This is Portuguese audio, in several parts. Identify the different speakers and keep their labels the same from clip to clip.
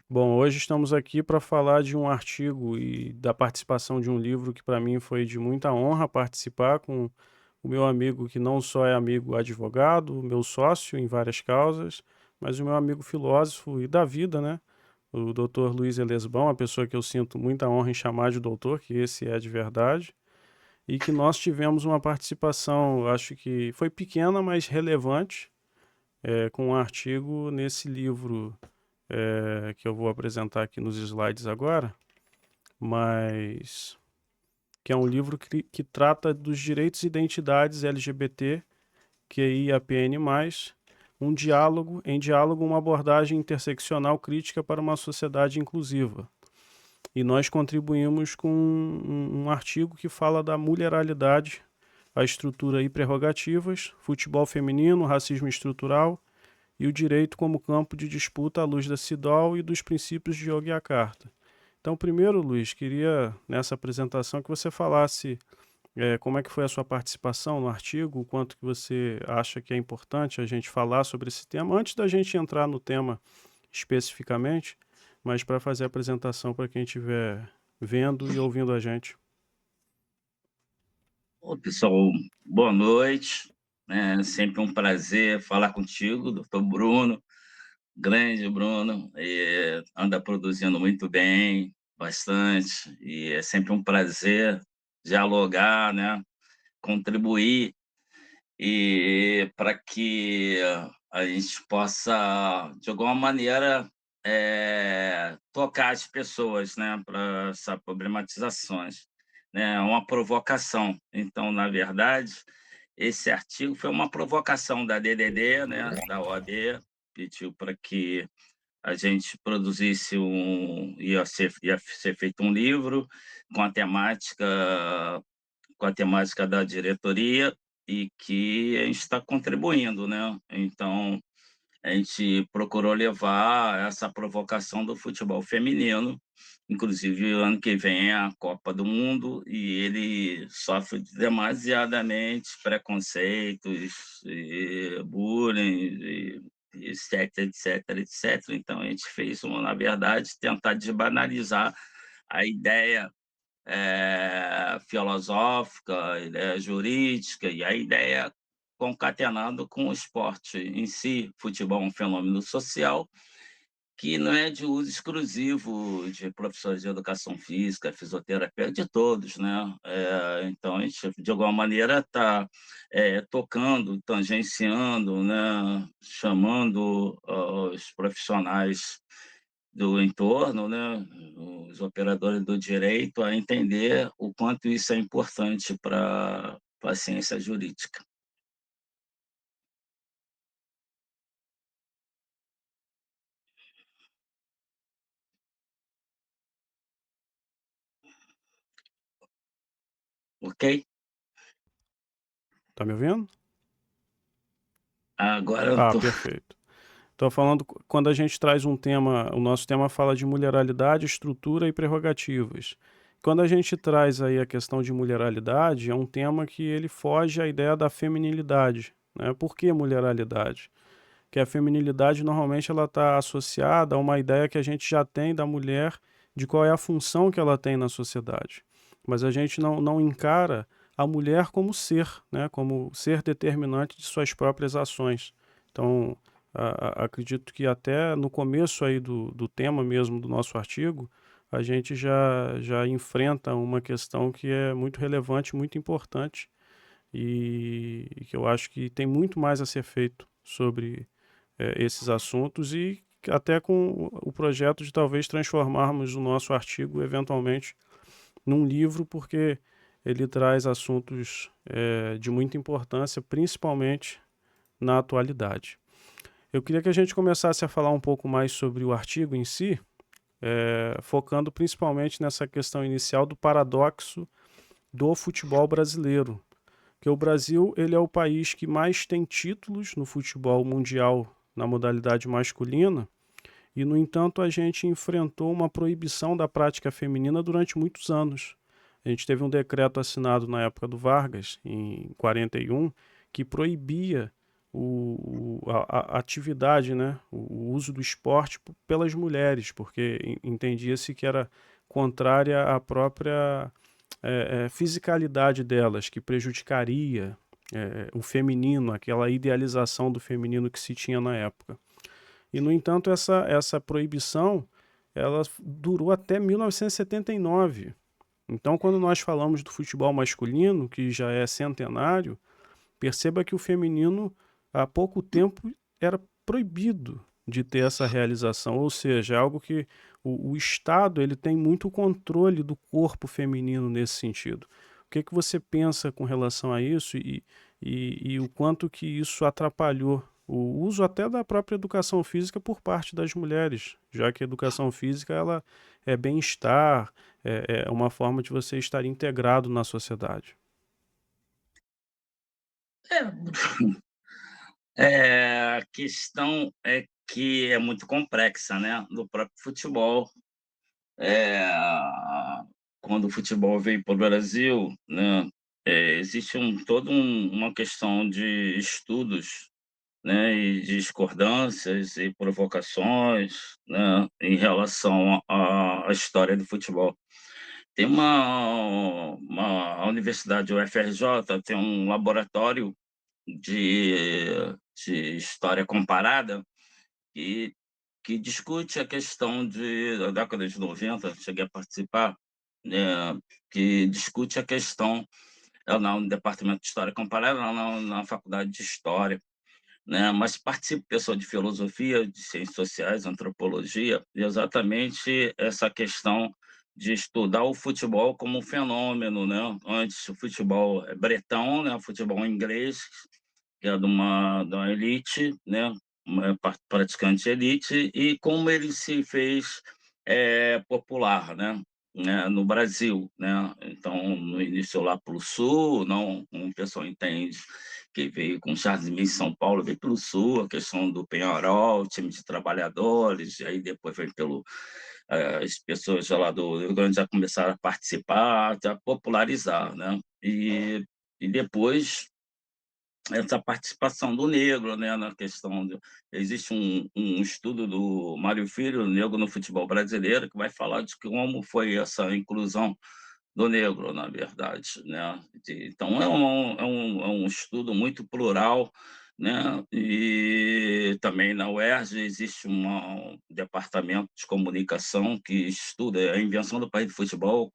Speaker 1: Bom, hoje estamos aqui para falar de um artigo e da participação de um livro que para mim foi de muita honra participar com o meu amigo que não só é amigo advogado, meu sócio em várias causas, mas o meu amigo filósofo e da vida, né? O doutor Luiz Elesbão, a pessoa que eu sinto muita honra em chamar de doutor, que esse é de verdade, e que nós tivemos uma participação, acho que foi pequena, mas relevante, com um artigo nesse livro que eu vou apresentar aqui nos slides agora, mas que é um livro que trata dos direitos e identidades LGBT, QIAPN+, em diálogo, uma abordagem interseccional crítica para uma sociedade inclusiva. E nós contribuímos com um artigo que fala da mulheralidade, a estrutura e prerrogativas, futebol feminino, racismo estrutural e o direito como campo de disputa à luz da CIDOL e dos princípios de Yogyakarta. Então, primeiro, Luiz, queria, nessa apresentação, que você falasse como é que foi a sua participação no artigo, o quanto que você acha que é importante a gente falar sobre esse tema, antes da gente entrar no tema especificamente, mas para fazer a apresentação para quem estiver vendo e ouvindo a gente.
Speaker 2: Ô, pessoal, boa noite. É sempre um prazer falar contigo, doutor Bruno, grande Bruno, anda produzindo muito bem, bastante, e é sempre um prazer dialogar, né, contribuir, e para que a gente possa, de alguma maneira, tocar as pessoas, né, para essas problematizações, né, é uma provocação. Então, na verdade, esse artigo foi uma provocação da DDD, né, da OAB, pediu para que a gente produzisse ia ser feito um livro com a temática da diretoria e que a gente está contribuindo, né? Então, a gente procurou levar essa provocação do futebol feminino, inclusive ano que vem é a Copa do Mundo e ele sofre demasiadamente preconceitos, e bullying, e etc, etc, etc. Então a gente fez, na verdade, tentar desbanalizar a ideia filosófica, a ideia jurídica e a ideia concatenando com o esporte em si. Futebol é um fenômeno social que não é de uso exclusivo de professores de educação física, fisioterapeuta, de todos, né? Então, a gente, de alguma maneira, está tocando, tangenciando, né? Chamando os profissionais do entorno, né? Os operadores do direito, a entender o quanto isso é importante para a ciência jurídica. Ok?
Speaker 1: Tá me ouvindo?
Speaker 2: Agora eu
Speaker 1: Ah,
Speaker 2: estou.
Speaker 1: perfeito. Estou falando quando a gente traz um tema, o nosso tema fala de mulheralidade, estrutura e prerrogativas. Quando a gente traz aí a questão de mulheralidade, é um tema que ele foge à ideia da feminilidade, né? Por que mulheralidade? Que a feminilidade normalmente ela está associada a uma ideia que a gente já tem da mulher, de qual é a função que ela tem na sociedade. Mas a gente não encara a mulher como ser, né? Como ser determinante de suas próprias ações. Então, acredito que até no começo aí do tema mesmo do nosso artigo, a gente já enfrenta uma questão que é muito relevante, muito importante e que eu acho que tem muito mais a ser feito sobre esses assuntos e até com o projeto de talvez transformarmos o nosso artigo eventualmente num livro, porque ele traz assuntos de muita importância, principalmente na atualidade. Eu queria que a gente começasse a falar um pouco mais sobre o artigo em si, focando principalmente nessa questão inicial do paradoxo do futebol brasileiro, que o Brasil ele é o país que mais tem títulos no futebol mundial na modalidade masculina, e no entanto a gente enfrentou uma proibição da prática feminina durante muitos anos. A gente teve um decreto assinado na época do Vargas, em 41, que proibia a atividade, né, o uso do esporte pelas mulheres, porque entendia-se que era contrária à própria fisicalidade delas, que prejudicaria o feminino, aquela idealização do feminino que se tinha na época. E, no entanto, essa proibição, ela durou até 1979. Então, quando nós falamos do futebol masculino, que já é centenário, perceba que o feminino, há pouco tempo, era proibido de ter essa realização, ou seja, é algo que o Estado ele tem muito controle do corpo feminino nesse sentido. O que que você pensa com relação a isso e o quanto que isso atrapalhou o uso até da própria educação física por parte das mulheres, já que a educação física ela é bem-estar, é uma forma de você estar integrado na sociedade.
Speaker 2: A questão é que é muito complexa, né, do próprio futebol. Eh, Quando o futebol veio para o Brasil, né, existe uma questão de estudos, né, e discordâncias e provocações, né, em relação à história do futebol. Tem a Universidade UFRJ tem um laboratório de história comparada e que discute a questão da década de 90, cheguei a participar, que discute a questão no departamento de história comparada, na faculdade de história, né, mas participa pessoal de filosofia, de ciências sociais, antropologia, e exatamente essa questão de estudar o futebol como um fenômeno, né. Antes o futebol é bretão, né, o futebol inglês, que é de uma elite, né, uma praticante elite, e como ele se fez, popular, no Brasil, né. Então, no início lá pelo sul, não como o pessoal entende, que veio com Charles Miller em São Paulo, veio pelo sul, a questão do Penharol, time de trabalhadores, e aí depois vem as pessoas já lá do Rio Grande já começaram a participar, a popularizar, né. E depois essa participação do negro, né, na questão existe um estudo do Mário Filho, Negro no Futebol Brasileiro, que vai falar de como foi essa inclusão do negro, na verdade, né. Então é um estudo muito plural, né, e também na UERJ existe um departamento de comunicação que estuda a invenção do país do futebol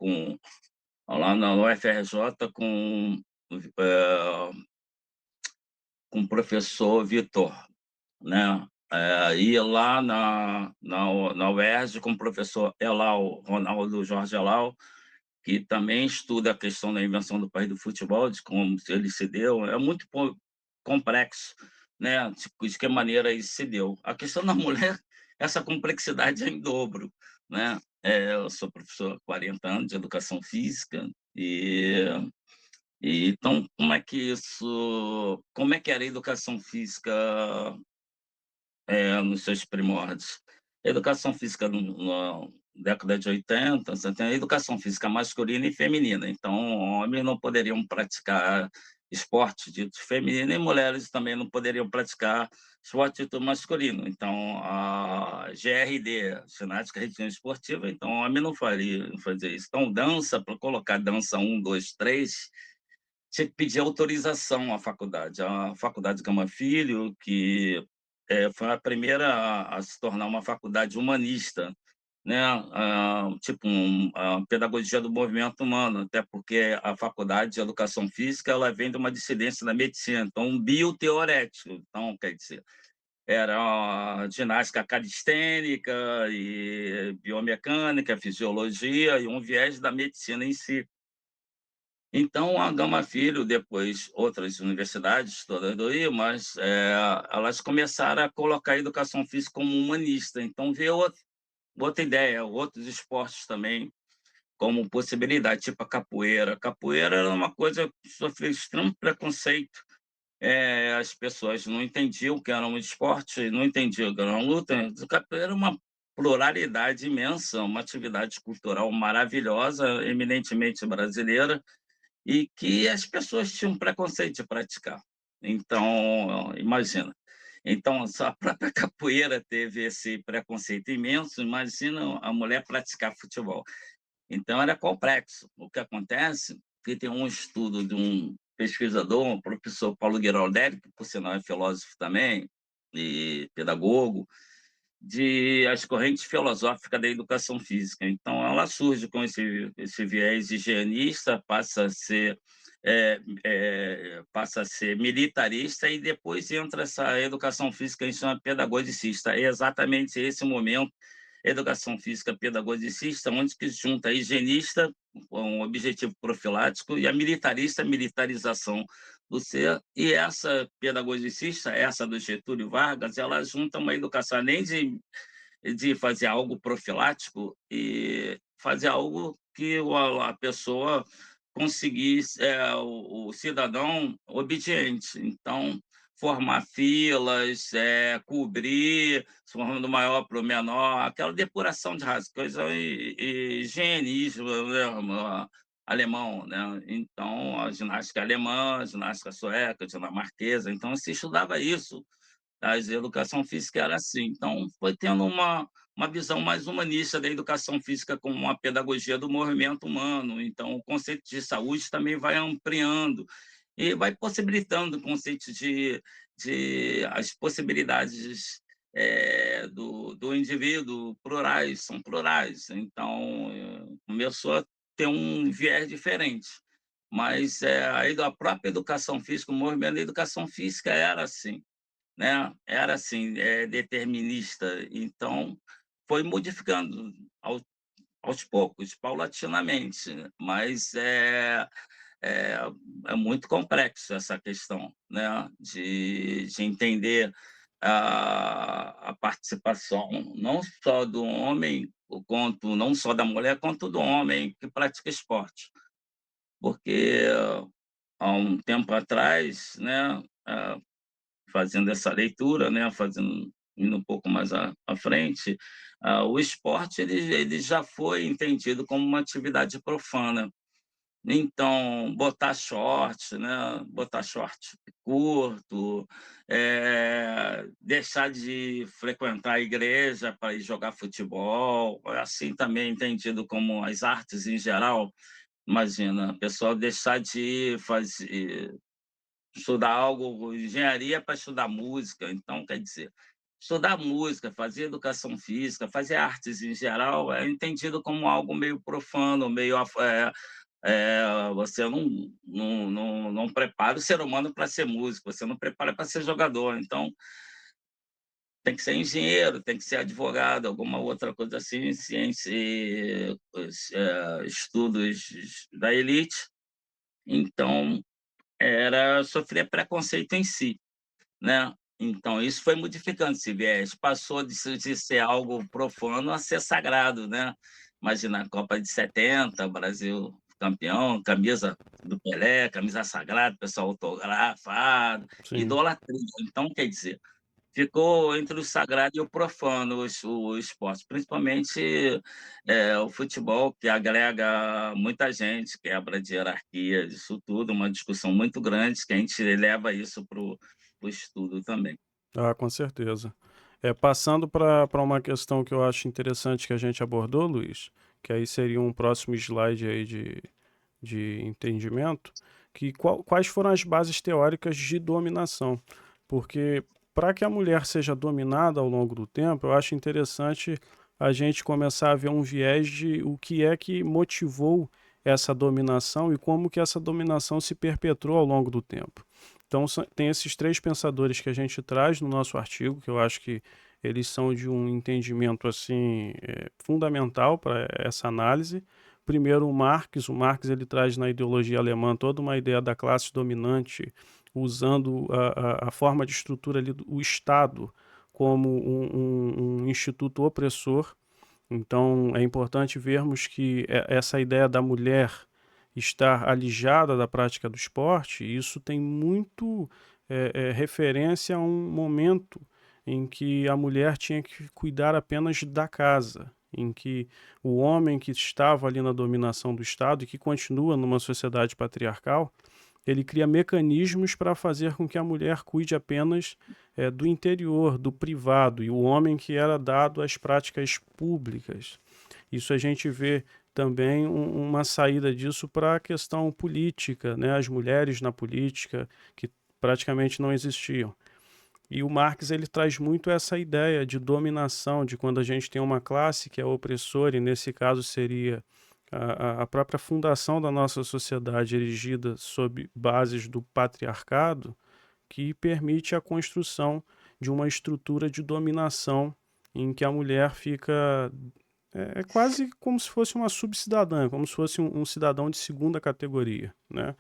Speaker 2: lá na UFRJ eh, com o professor Vitor, né, e lá na UERJ com o professor Elal, Ronaldo Jorge Elal, que também estuda a questão da invenção do país do futebol, de como ele se deu, é muito complexo, né, de que maneira isso se deu. A questão da mulher, essa complexidade é em dobro, né. Eu sou professor há 40 anos de educação física então como é que era a educação física, nos seus primórdios? A educação física na década de 80, você tem a educação física masculina e feminina, então homens não poderiam praticar esporte dito feminino e mulheres também não poderiam praticar esporte dito masculino. Então a GRD, ginástica rítmica esportiva, então homem não fazia isso. Então dança, para colocar dança 1, 2, 3 tinha que pedir autorização à faculdade. A Faculdade Gama Filho, que, foi a primeira a se tornar uma faculdade humanista, né, tipo a pedagogia do movimento humano, até porque a faculdade de educação física, ela vem de uma dissidência da medicina, então um bioteorético, então quer dizer, era ginástica calistênica e biomecânica, fisiologia e um viés da medicina em si. Então, a Gama Filho, depois outras universidades todas do Rio, mas, elas começaram a colocar a educação física como humanista, então veio outra ideia, outros esportes também como possibilidade, tipo a capoeira. A capoeira era uma coisa que sofreu extremo preconceito, as pessoas não entendiam o que era um esporte, não entendiam o que era uma luta. A capoeira é uma pluralidade imensa, uma atividade cultural maravilhosa, eminentemente brasileira, e que as pessoas tinham preconceito de praticar. Então, imagina. Então, só a própria capoeira teve esse preconceito imenso, imagina a mulher praticar futebol. Então era complexo. O que acontece, que tem um estudo de um pesquisador, um professor Paulo Giraldelli, que por sinal é filósofo também, e pedagogo, de as correntes filosóficas da educação física. Então, ela surge com esse viés higienista, passa a ser militarista, e depois entra essa educação física, a gente chama pedagogicista. É exatamente esse momento, educação física pedagogicista, onde que junta a higienista, com um objetivo profilático, e a militarista, a militarização do ser, e essa pedagogicista, essa do Getúlio Vargas, ela junta uma educação além de fazer algo profilático e fazer algo que a pessoa conseguisse, o cidadão obediente. Então, formar filas, cobrir, formando do maior para o menor, aquela depuração de raça, coisa higienismo, né, alemão, né? Então, a ginástica alemã, a ginástica sueca, a dinamarquesa, então se estudava isso. A educação física era assim. Então, foi tendo uma visão mais humanista da educação física como uma pedagogia do movimento humano. Então, o conceito de saúde também vai ampliando e vai possibilitando o conceito de as possibilidades do indivíduo plurais, são plurais. Então, começou a ter um viés diferente. Mas a própria educação física, o movimento da educação física era assim, né, era assim, determinista. Então, foi modificando aos poucos, paulatinamente, mas é é muito complexo essa questão, né, de entender a participação não só do homem, quanto não só da mulher, quanto do homem que pratica esporte. Porque há um tempo atrás, né, fazendo essa leitura, né, indo um pouco mais à frente, o esporte ele já foi entendido como uma atividade profana. Então, botar short curto, deixar de frequentar a igreja para ir jogar futebol, assim também entendido como as artes em geral. Imagina, a pessoa deixar de fazer estudar algo, engenharia para estudar música, então, quer dizer, estudar música, fazer educação física, fazer artes em geral, é entendido como algo meio profano, você não prepara o ser humano para ser músico, você não prepara para ser jogador, então tem que ser engenheiro, tem que ser advogado, alguma outra coisa assim, ciência, estudos da elite, então sofrer preconceito em si, né. Então isso foi modificando esse viés, passou de ser algo profano a ser sagrado, né. Imagina a Copa de 70, o Brasil campeão, camisa do Pelé, camisa sagrada, pessoal autografado,
Speaker 1: Sim.
Speaker 2: idolatria. Então, quer dizer, ficou entre o sagrado e o profano o esporte, principalmente, o futebol, que agrega muita gente, quebra de hierarquias, isso tudo, uma discussão muito grande que a gente leva isso para o estudo também.
Speaker 1: Ah, com certeza. Passando para uma questão que eu acho interessante que a gente abordou, Luiz, que aí seria um próximo slide aí de entendimento, que quais foram as bases teóricas de dominação? Porque para que a mulher seja dominada ao longo do tempo, eu acho interessante a gente começar a ver um viés de o que é que motivou essa dominação e como que essa dominação se perpetuou ao longo do tempo. Então, tem esses três pensadores que a gente traz no nosso artigo, que eu acho que eles são de um entendimento assim fundamental para essa análise. Primeiro, o Marx ele traz na ideologia alemã toda uma ideia da classe dominante, usando a forma de estrutura ali do o Estado como um instituto opressor. Então, é importante vermos que essa ideia da mulher estar alijada da prática do esporte, isso tem muito referência a um momento em que a mulher tinha que cuidar apenas da casa, em que o homem que estava ali na dominação do Estado e que continua numa sociedade patriarcal, ele cria mecanismos para fazer com que a mulher cuide apenas, do interior, do privado, e o homem que era dado às práticas públicas. Isso a gente vê também uma saída disso para a questão política, né, as mulheres na política, que praticamente não existiam. E o Marx ele traz muito essa ideia de dominação, de quando a gente tem uma classe que é opressora, e nesse caso seria a própria fundação da nossa sociedade erigida sob bases do patriarcado, que permite a construção de uma estrutura de dominação em que a mulher fica é quase como se fosse uma subcidadã, como se fosse um cidadão de segunda categoria, né?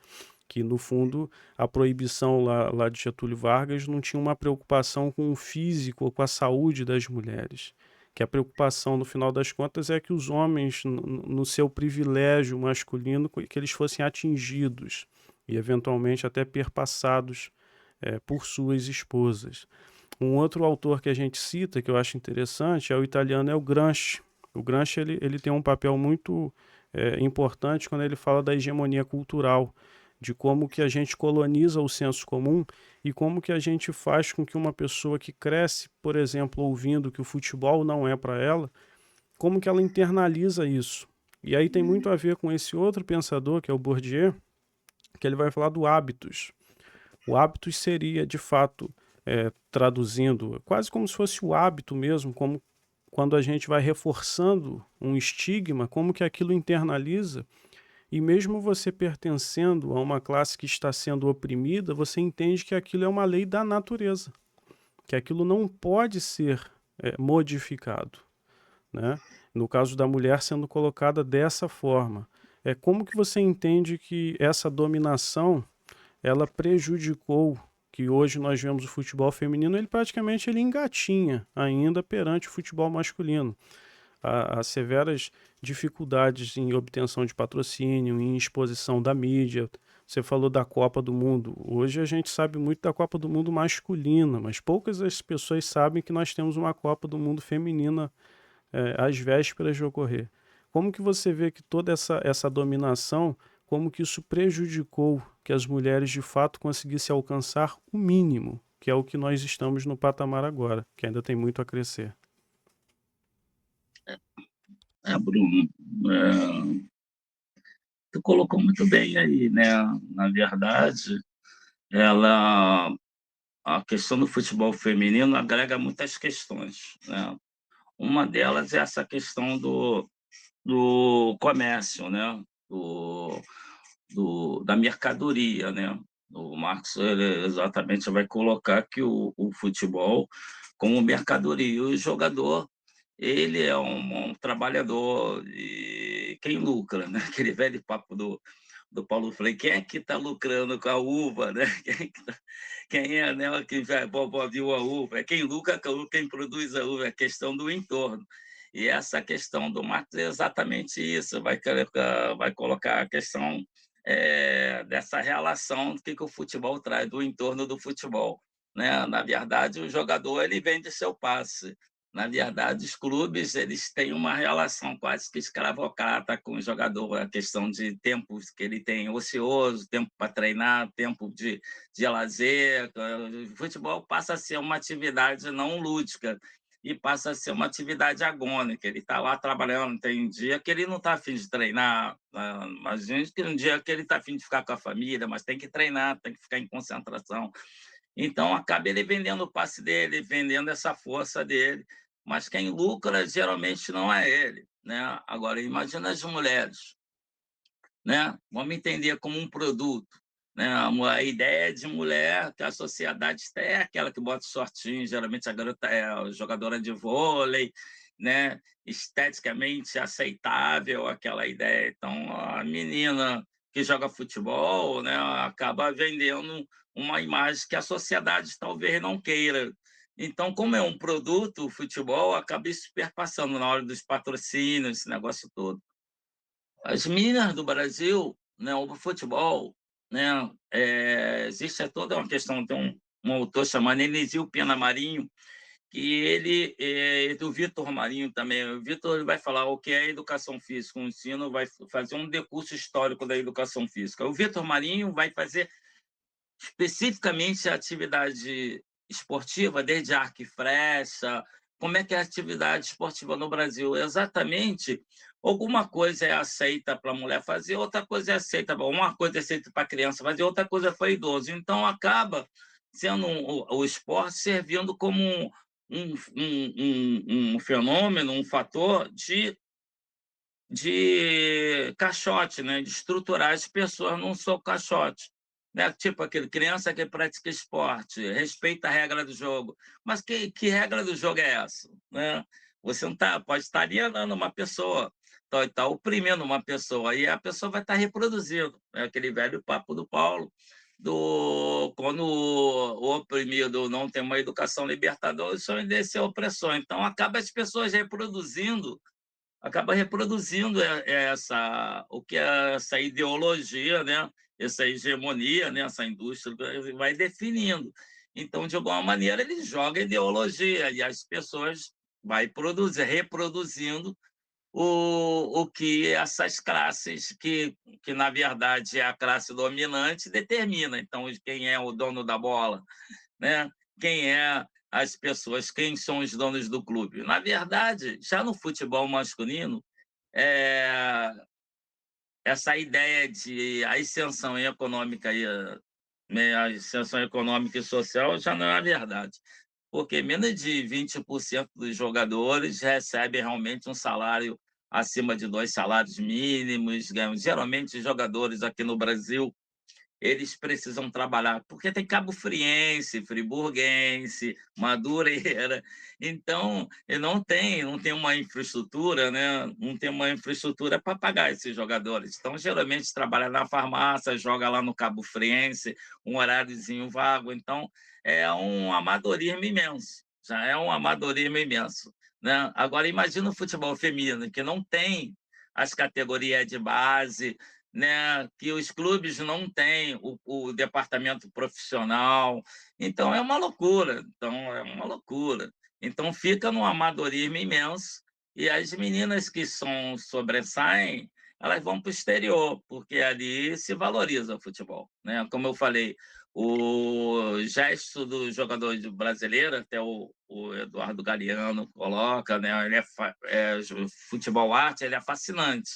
Speaker 1: Que no fundo a proibição lá de Getúlio Vargas não tinha uma preocupação com o físico ou com a saúde das mulheres, que a preocupação no final das contas é que os homens no seu privilégio masculino, que eles fossem atingidos e eventualmente até perpassados, por suas esposas. Um outro autor que a gente cita, que eu acho interessante, é o italiano, é o Gramsci. O Gramsci ele tem um papel muito, importante quando ele fala da hegemonia cultural, de como que a gente coloniza o senso comum e como que a gente faz com que uma pessoa que cresce, por exemplo, ouvindo que o futebol não é para ela, como que ela internaliza isso. E aí tem muito a ver com esse outro pensador, que é o Bourdieu, que ele vai falar do hábitos. O hábitos seria, de fato, traduzindo, quase como se fosse o hábito mesmo, como quando a gente vai reforçando um estigma, como que aquilo internaliza, e mesmo você pertencendo a uma classe que está sendo oprimida, você entende que aquilo é uma lei da natureza, que aquilo não pode ser, modificado, né? No caso da mulher sendo colocada dessa forma. Como que você entende que essa dominação ela prejudicou, que hoje nós vemos o futebol feminino, ele praticamente ele engatinha ainda perante o futebol masculino. As severas dificuldades em obtenção de patrocínio, em exposição da mídia. Você falou da Copa do Mundo. Hoje a gente sabe muito da Copa do Mundo masculina, mas poucas as pessoas sabem que nós temos uma Copa do Mundo feminina, às vésperas de ocorrer. Como que você vê que toda essa dominação, como que isso prejudicou que as mulheres de fato conseguissem alcançar o mínimo, que é o que nós estamos no patamar agora, que ainda tem muito a crescer?
Speaker 2: Bruno, é, tu colocou muito bem aí, né? Na verdade, ela, a questão do futebol feminino agrega muitas questões, né? Uma delas é essa questão do comércio, né? Da mercadoria, né? O Marx ele exatamente vai colocar que o futebol como mercadoria, e o jogador ele é um trabalhador e quem lucra, né? Aquele velho papo do Paulo Freire, quem é que está lucrando com a uva, né? Quem é, né, quem vai viu a uva? É quem lucra, quem produz a uva, é a questão do entorno. E essa questão do Marx é exatamente isso, vai colocar a questão dessa relação do que o futebol traz, do entorno do futebol. Né? Na verdade, o jogador ele vende seu passe. Na verdade, os clubes eles têm uma relação quase que escravocrata com o jogador, a questão de tempo que ele tem ocioso, tempo para treinar, tempo de lazer. O futebol passa a ser uma atividade não lúdica e passa a ser uma atividade agônica. Ele está lá trabalhando, tem dia que ele não está afim de treinar, mas que um dia que ele está afim de ficar com a família, mas tem que treinar, tem que ficar em concentração. Então, acaba ele vendendo o passe dele, vendendo essa força dele, mas quem lucra geralmente não é ele. Né? Agora, imagina as mulheres, né? Vamos entender como um produto. Né? A ideia de mulher que a sociedade tem é aquela que bota shortinho, geralmente a garota é jogadora de vôlei, né? Esteticamente aceitável aquela ideia. Então, a menina que joga futebol, né, acaba vendendo uma imagem que a sociedade talvez não queira. Então, como é um produto, o futebol acaba se perpassando na hora dos patrocínios, esse negócio todo. As meninas do Brasil, né, o futebol, né, existe toda uma questão, tem um autor chamado Eliseu Pena Marinho, que ele, do Vitor Marinho também, o Vitor ele vai falar o que é educação física, o ensino vai fazer um decurso histórico da educação física. O Vitor Marinho vai fazer especificamente a atividade esportiva, desde arco e flecha, como é que é a atividade esportiva no Brasil. Exatamente, alguma coisa é aceita para a mulher fazer, outra coisa é aceita, uma coisa é aceita para a criança fazer, outra coisa é para idoso. Então, acaba sendo o esporte servindo como um fenômeno, um fator de caixote, né, de estruturar as pessoas num só caixote, né, tipo aquele criança que pratica esporte, respeita a regra do jogo, mas que regra do jogo é essa, né? Você não pode estar alienando uma pessoa, tá oprimindo uma pessoa, e a pessoa vai estar reproduzindo, né, aquele velho papo do Paulo, quando o oprimido não tem uma educação libertadora, o sonho desse é opressor, então acaba as pessoas reproduzindo acaba reproduzindo essa o que é essa ideologia, né, essa hegemonia, né, essa indústria vai definindo. Então, de alguma maneira, ele joga ideologia e as pessoas vai reproduzindo o que essas classes que na verdade é a classe dominante determina. Então, quem é o dono da bola, né? Quem é as pessoas, quem são os donos do clube. Na verdade, já no futebol masculino, é, essa ideia de ascensão econômica e né, a ascensão econômica e social já não é verdade, porque menos de 20% dos jogadores recebem realmente um salário acima de 2 salários mínimos, ganham. Geralmente, os jogadores aqui no Brasil eles precisam trabalhar, porque tem cabo-friense, friburguense, madureira, então não tem uma infraestrutura, né? Não tem uma infraestrutura para pagar esses jogadores. Então, geralmente, trabalha na farmácia, joga lá no cabo-friense, um horáriozinho vago, então é um amadorismo imenso, já é um amadorismo imenso, né? Agora, imagina o futebol feminino, que não tem as categorias de base, né, que os clubes não têm o departamento profissional. Então é uma loucura, Então fica num amadorismo imenso e as meninas que sobressaem, elas vão para o exterior, porque ali se valoriza o futebol, né? Como eu falei, o gesto do jogador brasileiro, até o Eduardo Galeano coloca, né? Futebol arte, ele é fascinante.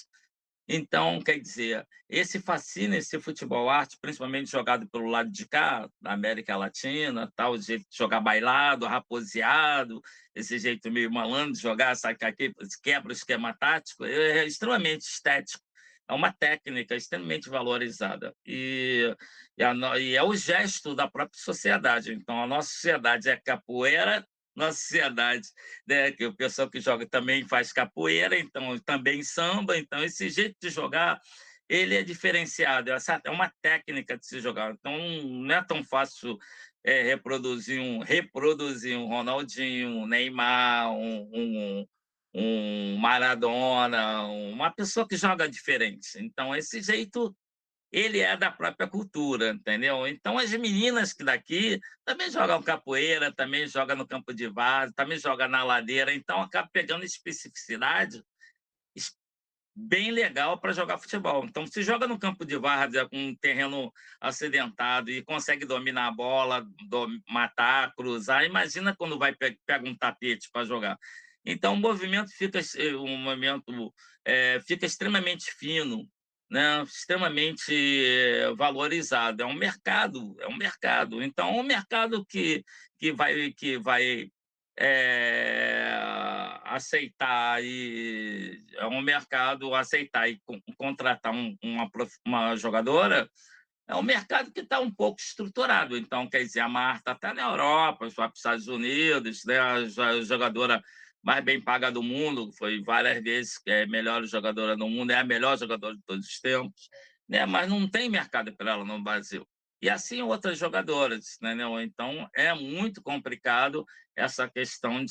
Speaker 2: Então, quer dizer, esse fascínio, esse futebol arte, principalmente jogado pelo lado de cá, da América Latina, tal, o jeito de jogar bailado, raposeado, esse jeito meio malandro de jogar, sabe, que aqui quebra o esquema tático, é extremamente estético. É uma técnica extremamente valorizada. E é o gesto da própria sociedade. Então, a nossa sociedade é capoeira, nossa sociedade, né, que o pessoal que joga também faz capoeira, então também samba, então esse jeito de jogar, ele é diferenciado, é uma técnica de se jogar, então não é tão fácil reproduzir um Ronaldinho, um Neymar, um Maradona, uma pessoa que joga diferente. Então, esse jeito ele é da própria cultura, entendeu? Então, as meninas que daqui também jogam capoeira, também jogam no campo de várzea, também jogam na ladeira, então acaba pegando especificidade es- bem legal para jogar futebol. Então, se joga no campo de várzea com um terreno acidentado e consegue dominar a bola, matar, cruzar, imagina quando pega um tapete para jogar. Então, o movimento fica extremamente fino, né? Extremamente valorizado. É um mercado. Então, é um mercado que vai é, aceitar e é um mercado aceitar e contratar uma jogadora, é um mercado que está um pouco estruturado. Então, quer dizer, a Marta está na Europa, vai para os Estados Unidos, né? A jogadora mais bem paga do mundo, foi várias vezes melhor jogadora do mundo, é a melhor jogadora de todos os tempos, né? Mas não tem mercado para ela no Brasil. E assim outras jogadoras, né? Então, é muito complicado essa questão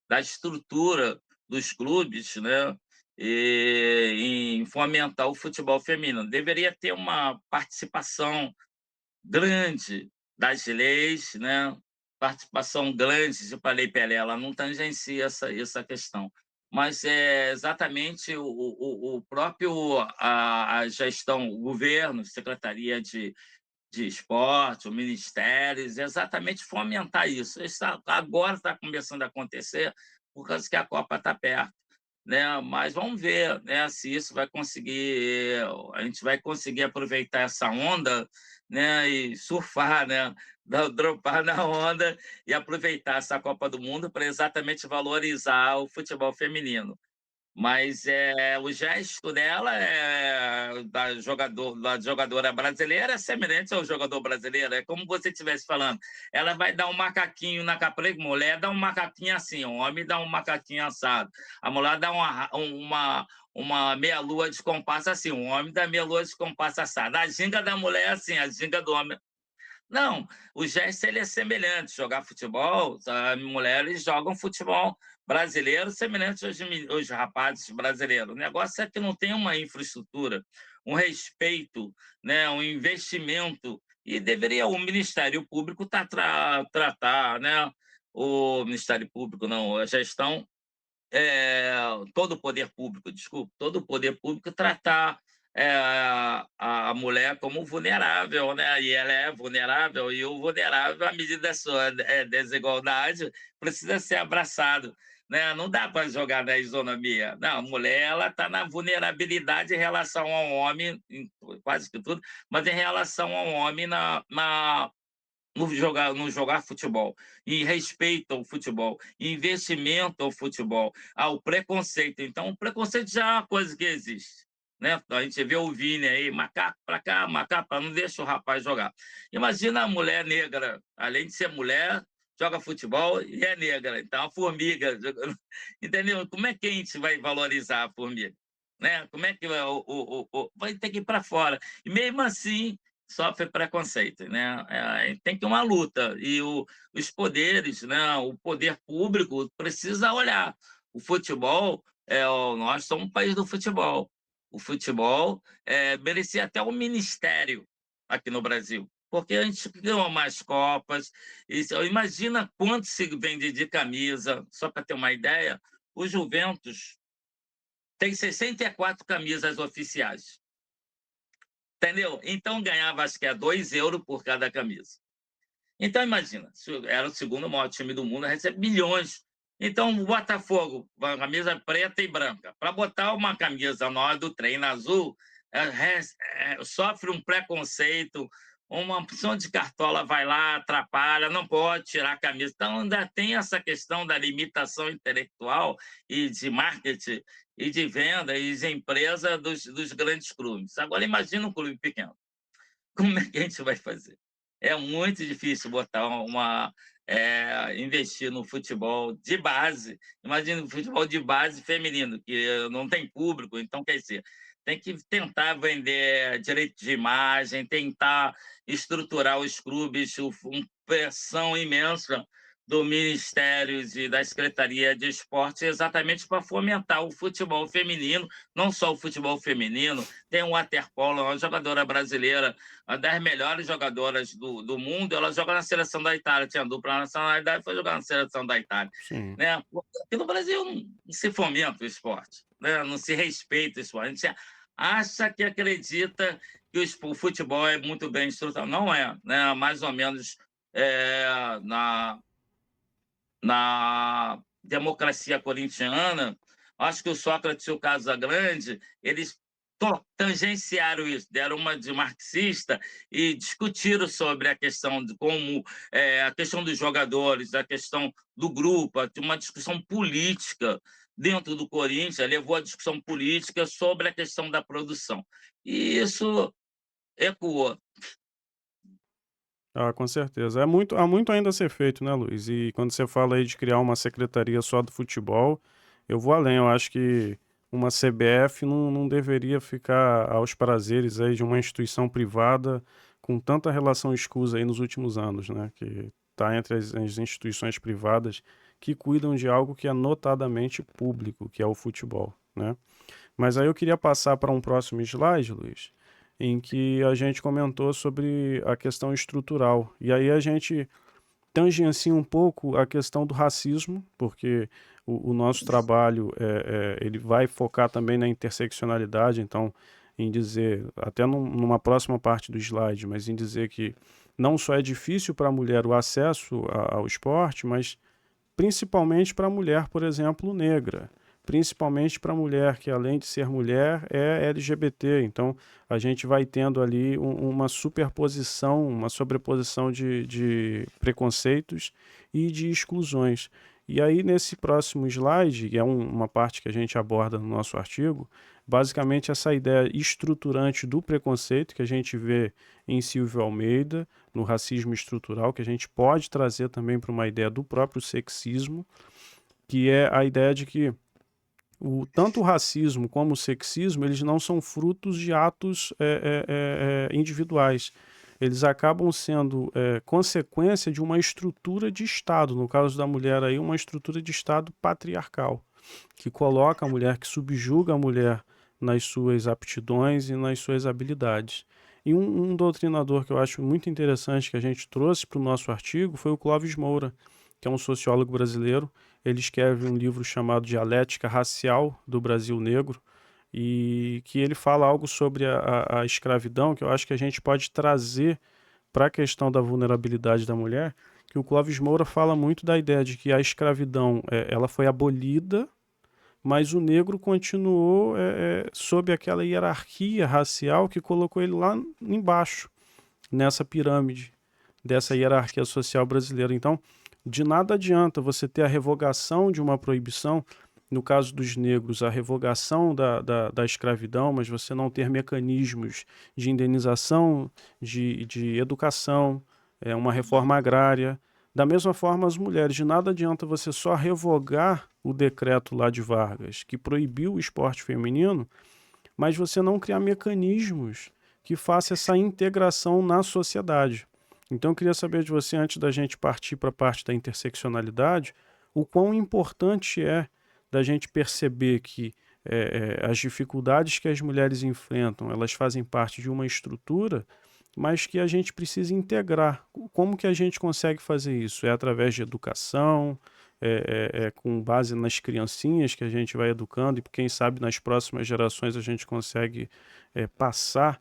Speaker 2: da estrutura dos clubes, né? Em fomentar o futebol feminino. Deveria ter uma participação grande das leis, né? participação grande de Lei Pelé, ela não tangencia essa questão. Mas é exatamente o próprio a gestão, o governo, Secretaria de Esporte, o Ministério, exatamente fomentar isso. Agora está começando a acontecer por causa que a Copa está perto, né? Mas vamos ver, né, se isso vai conseguir, a gente vai conseguir aproveitar essa onda, né, e surfar, né, dropar na onda e aproveitar essa Copa do Mundo para exatamente valorizar o futebol feminino. Mas o gesto dela, da jogadora brasileira, é semelhante ao jogador brasileiro. É como você estivesse falando. Ela vai dar um macaquinho na capreira, mulher dá um macaquinho assim, o homem dá um macaquinho assado. A mulher dá uma meia-lua de compasso assim, o homem dá meia-lua de compasso assado. A ginga da mulher é assim, a ginga do homem. Não, o gesto ele é semelhante. Jogar futebol, as mulheres jogam futebol brasileiro semelhante aos rapazes brasileiros. O negócio é que não tem uma infraestrutura, um respeito, né, um investimento. E deveria o Ministério Público tratar, né? O Ministério Público, não, a gestão todo o poder público, desculpe, todo o poder público tratar a mulher como vulnerável, né? E ela é vulnerável, e o vulnerável, à medida da sua desigualdade, precisa ser abraçado. Né? Não dá para jogar na isonomia. Não, a mulher ela está na vulnerabilidade em relação ao homem, em quase que tudo, mas em relação ao homem no jogar futebol, em respeito ao futebol, em investimento ao futebol, ao preconceito. Então, o preconceito já é uma coisa que existe. Né? A gente vê o Vini aí, macaco para cá, macaco para não deixa o rapaz jogar. Imagina a mulher negra, além de ser mulher, joga futebol e é negra. Então, a formiga, entendeu? Como é que a gente vai valorizar a formiga? Né? Como é que vai ter que ir para fora? E mesmo assim, sofre preconceito, né? Tem que ter uma luta e os poderes, né? O poder público precisa olhar. O futebol, nós somos um país do futebol. O futebol merecia até um ministério aqui no Brasil, porque a gente ganhou mais Copas. Imagina quanto se vende de camisa, só para ter uma ideia, o Juventus tem 64 camisas oficiais. Entendeu? Então ganhava, acho que é 2 euros por cada camisa. Então, imagina, era o segundo maior time do mundo, recebe milhões. Então, o Botafogo, uma camisa preta e branca. Para botar uma camisa nova do treino azul, sofre um preconceito, uma opção de cartola vai lá, atrapalha, não pode tirar a camisa. Então, ainda tem essa questão da limitação intelectual e de marketing e de venda e de empresa dos grandes clubes. Agora, imagina um clube pequeno. Como é que a gente vai fazer? É muito difícil botar investir no futebol de base. Imagina o futebol de base feminino, que não tem público, então quer dizer, tem que tentar vender direito de imagem, tentar estruturar os clubes, uma pressão imensa do Ministério e da Secretaria de Esporte, exatamente para fomentar o futebol feminino, não só o futebol feminino, tem o waterpolo, uma jogadora brasileira, uma das melhores jogadoras do mundo, ela joga na seleção da Itália, tinha dupla nacionalidade e foi jogar na seleção da Itália.
Speaker 1: Sim.
Speaker 2: Né? Aqui no Brasil não se fomenta o esporte, né? Não se respeita o esporte. A gente acha que acredita que o futebol é muito bem estruturado. Não é, né? Mais ou menos na democracia corintiana, acho que o Sócrates e o Casagrande, eles tangenciaram isso, deram uma de marxista e discutiram sobre a questão de como a questão dos jogadores, a questão do grupo, uma discussão política dentro do Corinthians, levou a discussão política sobre a questão da produção. E isso ecoou.
Speaker 1: Ah, com certeza. Há muito ainda a ser feito, né, Luiz? E quando você fala aí de criar uma secretaria só do futebol, eu vou além. Eu acho que uma CBF não deveria ficar aos prazeres aí de uma instituição privada com tanta relação escusa aí nos últimos anos, né? Que está entre as instituições privadas que cuidam de algo que é notadamente público, que é o futebol, né? Mas aí eu queria passar para um próximo slide, Luiz, em que a gente comentou sobre a questão estrutural. E aí a gente tangencia um pouco a questão do racismo, porque o nosso trabalho, ele vai focar também na interseccionalidade, então, em dizer, até numa próxima parte do slide, mas em dizer que não só é difícil para a mulher o acesso ao esporte, mas principalmente para a mulher, por exemplo, negra. Principalmente para a mulher que, além de ser mulher, é LGBT. Então, a gente vai tendo ali uma superposição, uma sobreposição de preconceitos e de exclusões. E aí, nesse próximo slide, que é uma parte que a gente aborda no nosso artigo, basicamente essa ideia estruturante do preconceito que a gente vê em Silvio Almeida, no racismo estrutural, que a gente pode trazer também para uma ideia do próprio sexismo, que é a ideia de que tanto o racismo como o sexismo, eles não são frutos de atos individuais. Eles acabam sendo consequência de uma estrutura de Estado, no caso da mulher aí, uma estrutura de Estado patriarcal, que coloca a mulher, que subjuga a mulher nas suas aptidões e nas suas habilidades. E um doutrinador que eu acho muito interessante que a gente trouxe para o nosso artigo foi o Clóvis Moura, que é um sociólogo brasileiro. Ele escreve um livro chamado Dialética Racial do Brasil Negro, e que ele fala algo sobre a escravidão, que eu acho que a gente pode trazer para a questão da vulnerabilidade da mulher, que o Clóvis Moura fala muito da ideia de que a escravidão ela foi abolida, mas o negro continuou sob aquela hierarquia racial que colocou ele lá embaixo, nessa pirâmide dessa hierarquia social brasileira. Então, de nada adianta você ter a revogação de uma proibição, no caso dos negros, a revogação da escravidão, mas você não ter mecanismos de indenização, de educação, uma reforma agrária. Da mesma forma, as mulheres, de nada adianta você só revogar o decreto lá de Vargas, que proibiu o esporte feminino, mas você não criar mecanismos que façam essa integração na sociedade. Então, eu queria saber de você, antes da gente partir para a parte da interseccionalidade, o quão importante é da gente perceber que as dificuldades que as mulheres enfrentam, elas fazem parte de uma estrutura, mas que a gente precisa integrar. Como que a gente consegue fazer isso? É através de educação, com base nas criancinhas que a gente vai educando, e quem sabe nas próximas gerações a gente consegue passar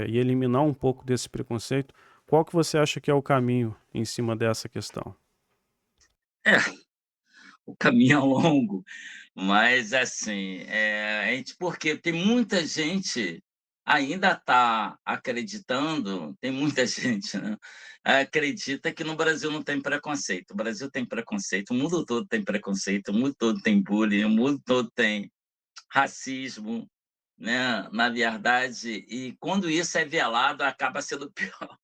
Speaker 1: e eliminar um pouco desse preconceito. Qual que você acha que é o caminho em cima dessa questão?
Speaker 2: É, o caminho é longo, mas assim, a gente porque tem muita gente ainda está acreditando, tem muita gente, né, acredita que no Brasil não tem preconceito. O Brasil tem preconceito, o mundo todo tem preconceito, o mundo todo tem bullying, o mundo todo tem racismo, né, na verdade, e quando isso é velado acaba sendo pior.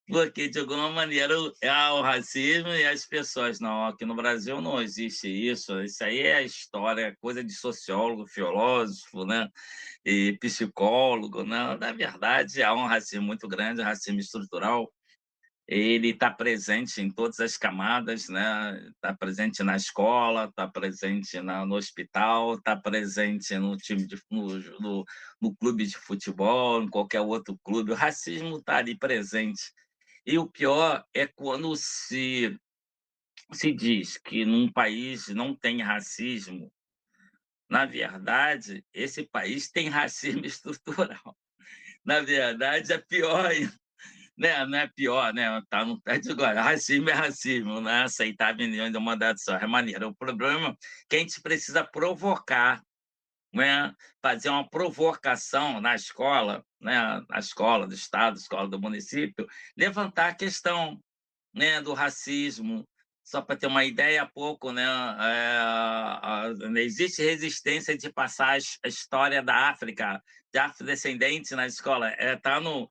Speaker 2: Porque, de alguma maneira, o racismo e as pessoas, não, aqui no Brasil não existe isso aí é história, é coisa de sociólogo, filósofo, né, e psicólogo, né. Na verdade, há um racismo muito grande, um racismo estrutural, ele está presente em todas as camadas, né, está presente na escola, está presente no hospital, está presente no time no clube de futebol, em qualquer outro clube, o racismo está ali presente. E o pior é quando se diz que num país não tem racismo, na verdade, esse país tem racismo estrutural. Na verdade, é pior ainda, né, não é pior, né, tá no pé de igualdade, racismo é racismo, não é aceitar milhões de uma data só, é maneira. O problema é que a gente precisa provocar, né, fazer uma provocação na escola, né, na escola do estado, escola do município, levantar a questão, né, do racismo. Só para ter uma ideia, há pouco, né, existe resistência de passar a história da África, de afrodescendentes na escola. Está nos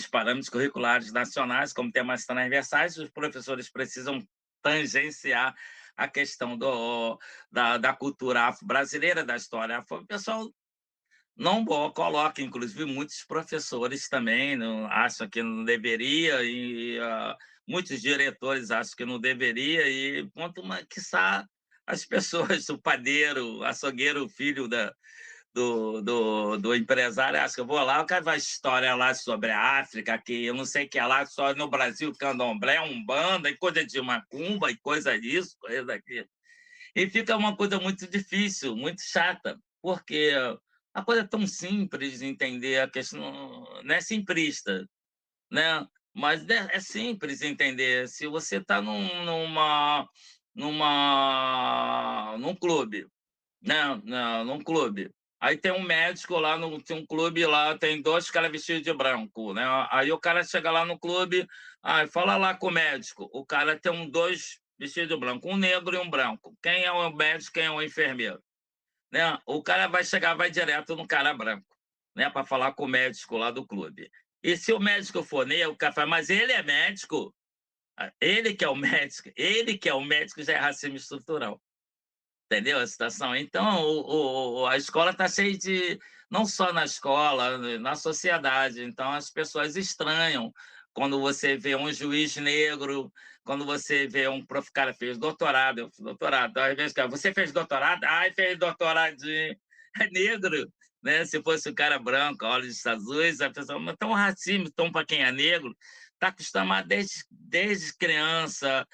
Speaker 2: parâmetros curriculares nacionais, como temas transversais, os professores precisam tangenciar a questão da cultura afro-brasileira, da história afro. O pessoal não coloca, inclusive muitos professores também não acham que não deveria e, muitos diretores acham que não deveria e quanto mais quiçá as pessoas, o padeiro, o açougueiro, o filho do empresário, acho que eu vou lá, o cara vai história lá sobre a África, que eu não sei o que é lá, só no Brasil, candomblé, umbanda, e coisa de macumba, e coisa disso, coisa daquilo. E fica uma coisa muito difícil, muito chata, porque a coisa é tão simples de entender, a questão não é simplista, né? Mas é simples entender. Se você está num clube, né? Num clube, aí tem um médico lá, tem um clube lá, tem dois caras vestidos de branco, né? Aí o cara chega lá no clube, fala lá com o médico. O cara tem dois vestidos de branco, um negro e um branco. Quem é o médico, quem é o enfermeiro? Né? O cara vai chegar, vai direto no cara branco, né? Para falar com o médico lá do clube. E se o médico for negro, o cara fala, mas ele é médico, ele que é o médico, ele que é o médico já é racismo estrutural. Entendeu a situação? Então, a escola está cheia de. Não só na escola, na sociedade. Então, as pessoas estranham quando você vê um juiz negro, quando você vê um prof. Cara fez doutorado, eu fiz doutorado. Às vezes, cara, você fez doutorado? Ai, fez doutorado de. É negro. Né? Se fosse um cara branco, olhos azuis, a pessoa. Mas tão racismo, tão para quem é negro, está acostumado desde criança,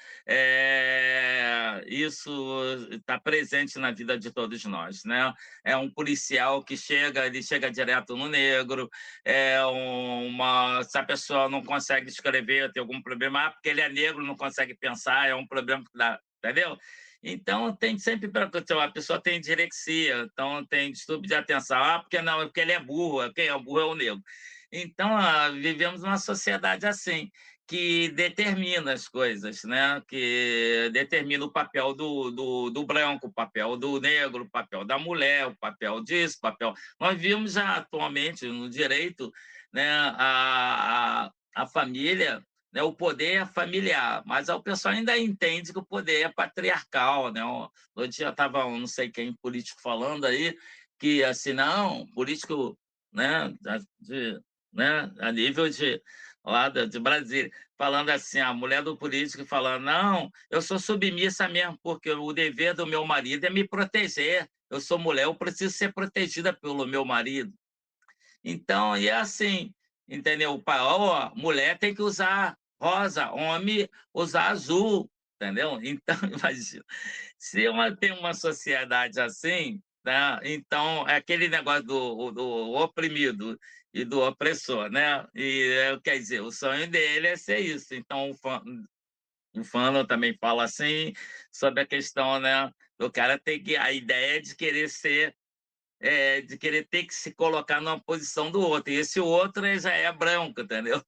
Speaker 2: isso está presente na vida de todos nós, né? É um policial que ele chega direto no negro, se a pessoa não consegue escrever, tem algum problema, porque ele é negro, não consegue pensar, é um problema que dá, entendeu? Então, tem sempre a pessoa tem dislexia, então tem distúrbio de atenção, porque não, porque ele é burro, quem é burro é o negro. Então, vivemos numa sociedade assim, que determina as coisas, né? Que determina o papel do branco, o papel do negro, o papel da mulher, o papel disso, o papel. Nós vimos já atualmente no direito, né, a família, né, o poder é familiar, mas o pessoal ainda entende que o poder é patriarcal, né? Outro dia estava não sei quem político falando aí que assim não, político, né, né, a nível de lá de Brasília, falando assim, a mulher do político falando, não, eu sou submissa mesmo, porque o dever do meu marido é me proteger. Eu sou mulher, eu preciso ser protegida pelo meu marido. Então, e é assim, entendeu? Ó, mulher tem que usar rosa, homem usar azul, entendeu? Então, imagina, se tem uma sociedade assim, né? Então é aquele negócio do oprimido e do opressor, né? E quer dizer, o sonho dele é ser isso. Então o Fano também fala assim sobre a questão, né? Do cara ter que a ideia de querer ser de querer ter que se colocar numa posição do outro, e esse outro já é branco, entendeu?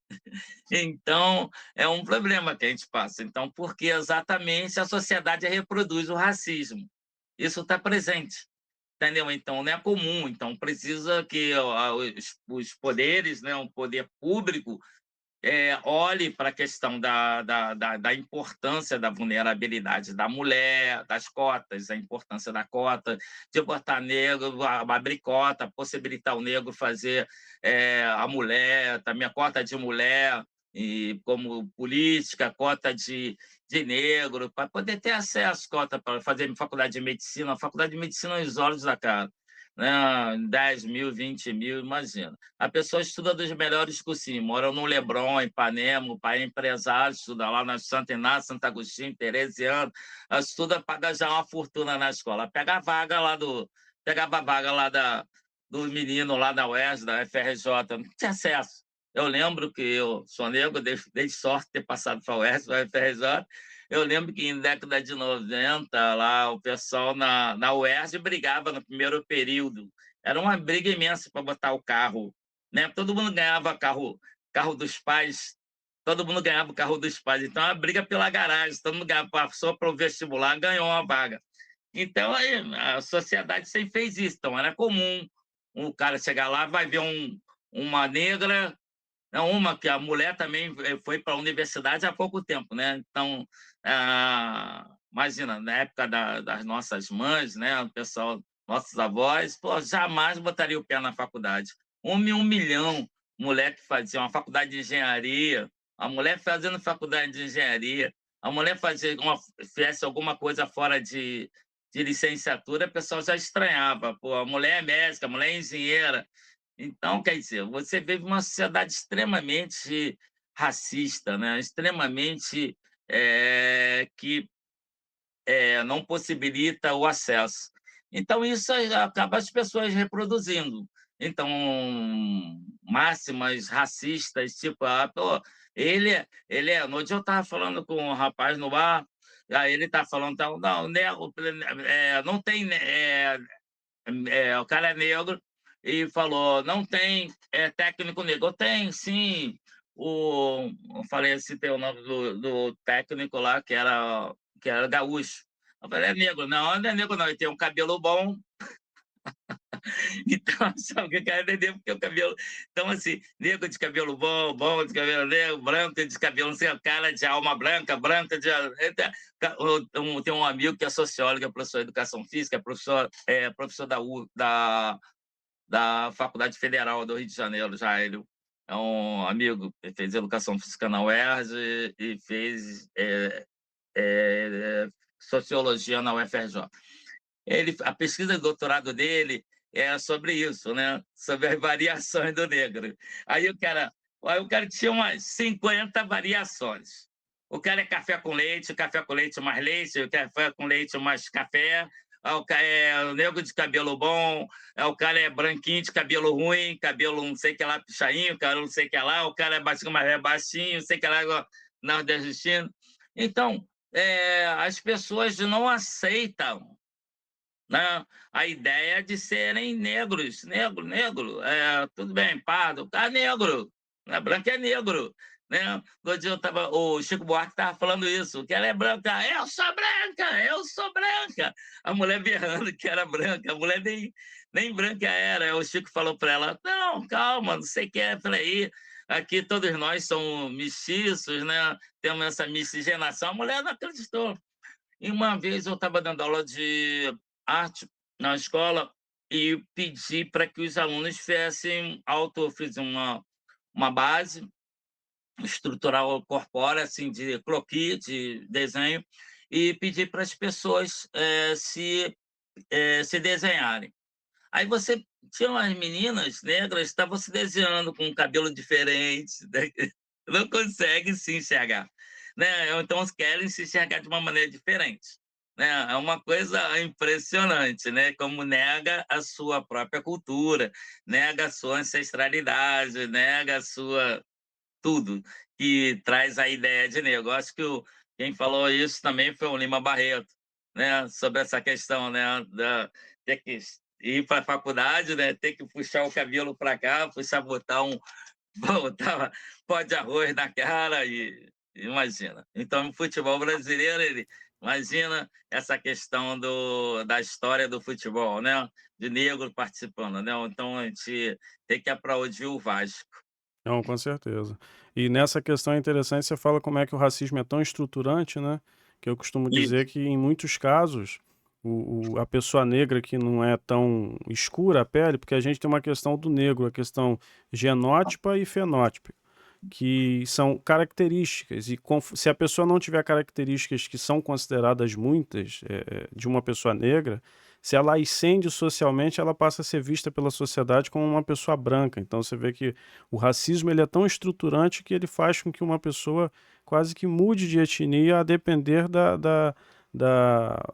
Speaker 2: Então, é um problema que a gente passa. Então, porque exatamente a sociedade reproduz o racismo. Isso está presente, entendeu? Então, não é comum. Então, precisa que os poderes, né, um poder público, olhe para a questão da importância da vulnerabilidade da mulher, das cotas, a importância da cota, de botar negro, abrir cota, possibilitar o negro fazer a mulher, também a cota de mulher, e como política, cota de negro, para poder ter acesso, cota para fazer faculdade de medicina. A faculdade de medicina é os olhos da cara, né? 10 mil, 20 mil, imagina. A pessoa estuda dos melhores cursinhos, mora no Leblon, Ipanema, o pai é empresário, estuda lá na Santa Inácio, Santo Agostinho, Teresiano, estuda, paga já uma fortuna na escola, pegava a vaga lá do menino lá da UERJ, da FRJ, não tinha acesso. Eu lembro que eu sou negro, dei sorte de ter passado para a UERJ, para a FRJ. Eu lembro que em década de 90, lá, o pessoal na UERJ brigava no primeiro período. Era uma briga imensa para botar o carro, né? Todo mundo ganhava carro dos pais, todo mundo ganhava o carro dos pais. Então, a briga pela garagem, todo mundo ganhava, passou para o vestibular, ganhou uma vaga. Então, a sociedade sempre fez isso. Então, era comum o cara chegar lá, vai ver uma negra, uma que a mulher também foi para a universidade há pouco tempo, né? Então, imagina, na época das nossas mães, né? O pessoal, nossos avós, pô, jamais botaria o pé na faculdade. 1 milhão, mulher que fazia uma faculdade de engenharia, a mulher fazendo faculdade de engenharia, a mulher fizesse alguma coisa fora de licenciatura, o pessoal já estranhava. Pô, a mulher é médica, a mulher é engenheira. Então, quer dizer, você vive uma sociedade extremamente racista, né? Extremamente que não possibilita o acesso. Então, isso acaba as pessoas reproduzindo. Então, máximas racistas, tipo, pô, no dia eu estava falando com um rapaz no bar, aí ele está falando, então, não, nego, não tem, o cara é negro, e falou, não tem técnico negro. Eu tenho, sim. Eu falei, citei o nome do técnico lá, que era gaúcho. Eu falei, é negro. Não, não é negro, não. Ele tem um cabelo bom. Então, sabe o que eu quero entender? Porque o cabelo. Então, assim, negro de cabelo bom, bom de cabelo negro, branco de cabelo, não sei, cara de alma branca, branca de. Tem um amigo que é sociólogo, é professor de educação física, professor da Faculdade Federal do Rio de Janeiro, já ele é um amigo, ele fez educação física na UERJ e fez sociologia na UFRJ. A pesquisa de doutorado dele é sobre isso, né? Sobre as variações do negro. Aí o cara tinha umas 50 variações. O cara é café com leite mais leite, café com leite mais café, o cara é negro de cabelo bom, o cara é branquinho de cabelo ruim, cabelo não sei que lá, pichainho, cara não sei que lá, o cara é baixinho, mas é baixinho, não sei que lá, nordestino. Então, as pessoas não aceitam, né, a ideia de serem negros, negro, tudo bem, pardo, negro, né, branco é negro, né? No dia o Chico Buarque estava falando isso, que ela é branca, eu sou branca, a mulher berrando que era branca, a mulher nem branca era, o Chico falou para ela, não, calma, não sei o que é, peraí, aqui todos nós somos mestiços, né? Temos essa miscigenação, a mulher não acreditou. E uma vez eu estava dando aula de arte na escola e pedi para que os alunos fizessem fiz uma base estrutural corpórea, assim, de croquis, de desenho, e pedi para as pessoas se desenharem. Aí você tinha umas meninas negras que estavam se desenhando com um cabelo diferente, né? Não conseguem se enxergar, né? Ou então querem se enxergar de uma maneira diferente, né? É uma coisa impressionante, né? Como nega a sua própria cultura, nega a sua ancestralidade, nega a sua tudo, que traz a ideia de negro. Acho que quem falou isso também foi o Lima Barreto, né? Sobre essa questão, né? Ter que ir para a faculdade, né? Ter que puxar o cabelo para cá, botar pó de arroz na cara e imagina. Então, o futebol brasileiro, imagina essa questão da história do futebol, né? De negro participando, né? Então, a gente tem que aplaudir o Vasco.
Speaker 1: Não, com certeza. E nessa questão é interessante, você fala como é que o racismo é tão estruturante, né, que eu costumo dizer
Speaker 2: Isso.
Speaker 1: que em muitos casos, a pessoa negra que não é tão escura a pele, porque a gente tem uma questão do negro, a questão genótipa e fenótipa, que são características, e se a pessoa não tiver características que são consideradas muitas, de uma pessoa negra, se ela ascende socialmente, ela passa a ser vista pela sociedade como uma pessoa branca. Então você vê que o racismo ele é tão estruturante que ele faz com que uma pessoa quase que mude de etnia a depender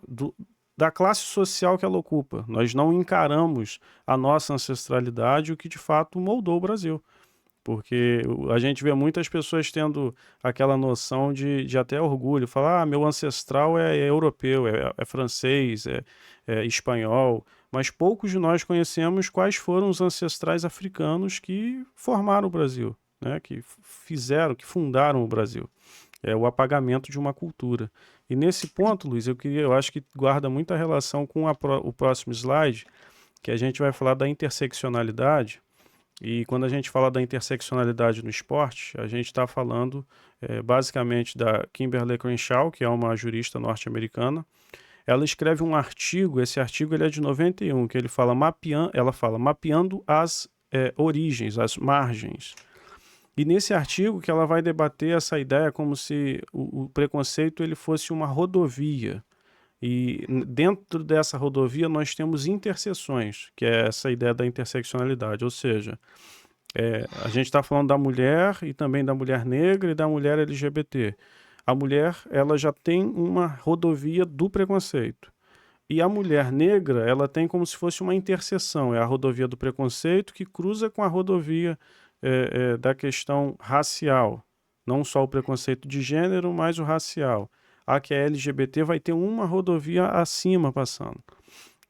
Speaker 1: do- da classe social que ela ocupa. Nós não encaramos a nossa ancestralidade, o que de fato moldou o Brasil. Porque a gente vê muitas pessoas tendo aquela noção de até orgulho, falar, meu ancestral é europeu, é francês, é espanhol, mas poucos de nós conhecemos quais foram os ancestrais africanos que formaram o Brasil, né, que fundaram o Brasil. É o apagamento de uma cultura. E nesse ponto, Luiz, eu acho que guarda muita relação com o próximo slide, que a gente vai falar da interseccionalidade. E quando a gente fala da interseccionalidade no esporte, a gente está falando basicamente da Kimberlé Crenshaw, que é uma jurista norte-americana. Ela escreve um artigo, esse artigo ele é de 91, que ela fala mapeando as origens, as margens. E nesse artigo que ela vai debater essa ideia como se o preconceito ele fosse uma rodovia. E dentro dessa rodovia nós temos interseções, que é essa ideia da interseccionalidade, ou seja, a gente está falando da mulher e também da mulher negra e da mulher LGBT. A mulher, ela já tem uma rodovia do preconceito. E a mulher negra, ela tem como se fosse uma interseção, é a rodovia do preconceito que cruza com a rodovia da questão racial. Não só o preconceito de gênero, mas o racial. A que é LGBT vai ter uma rodovia acima passando.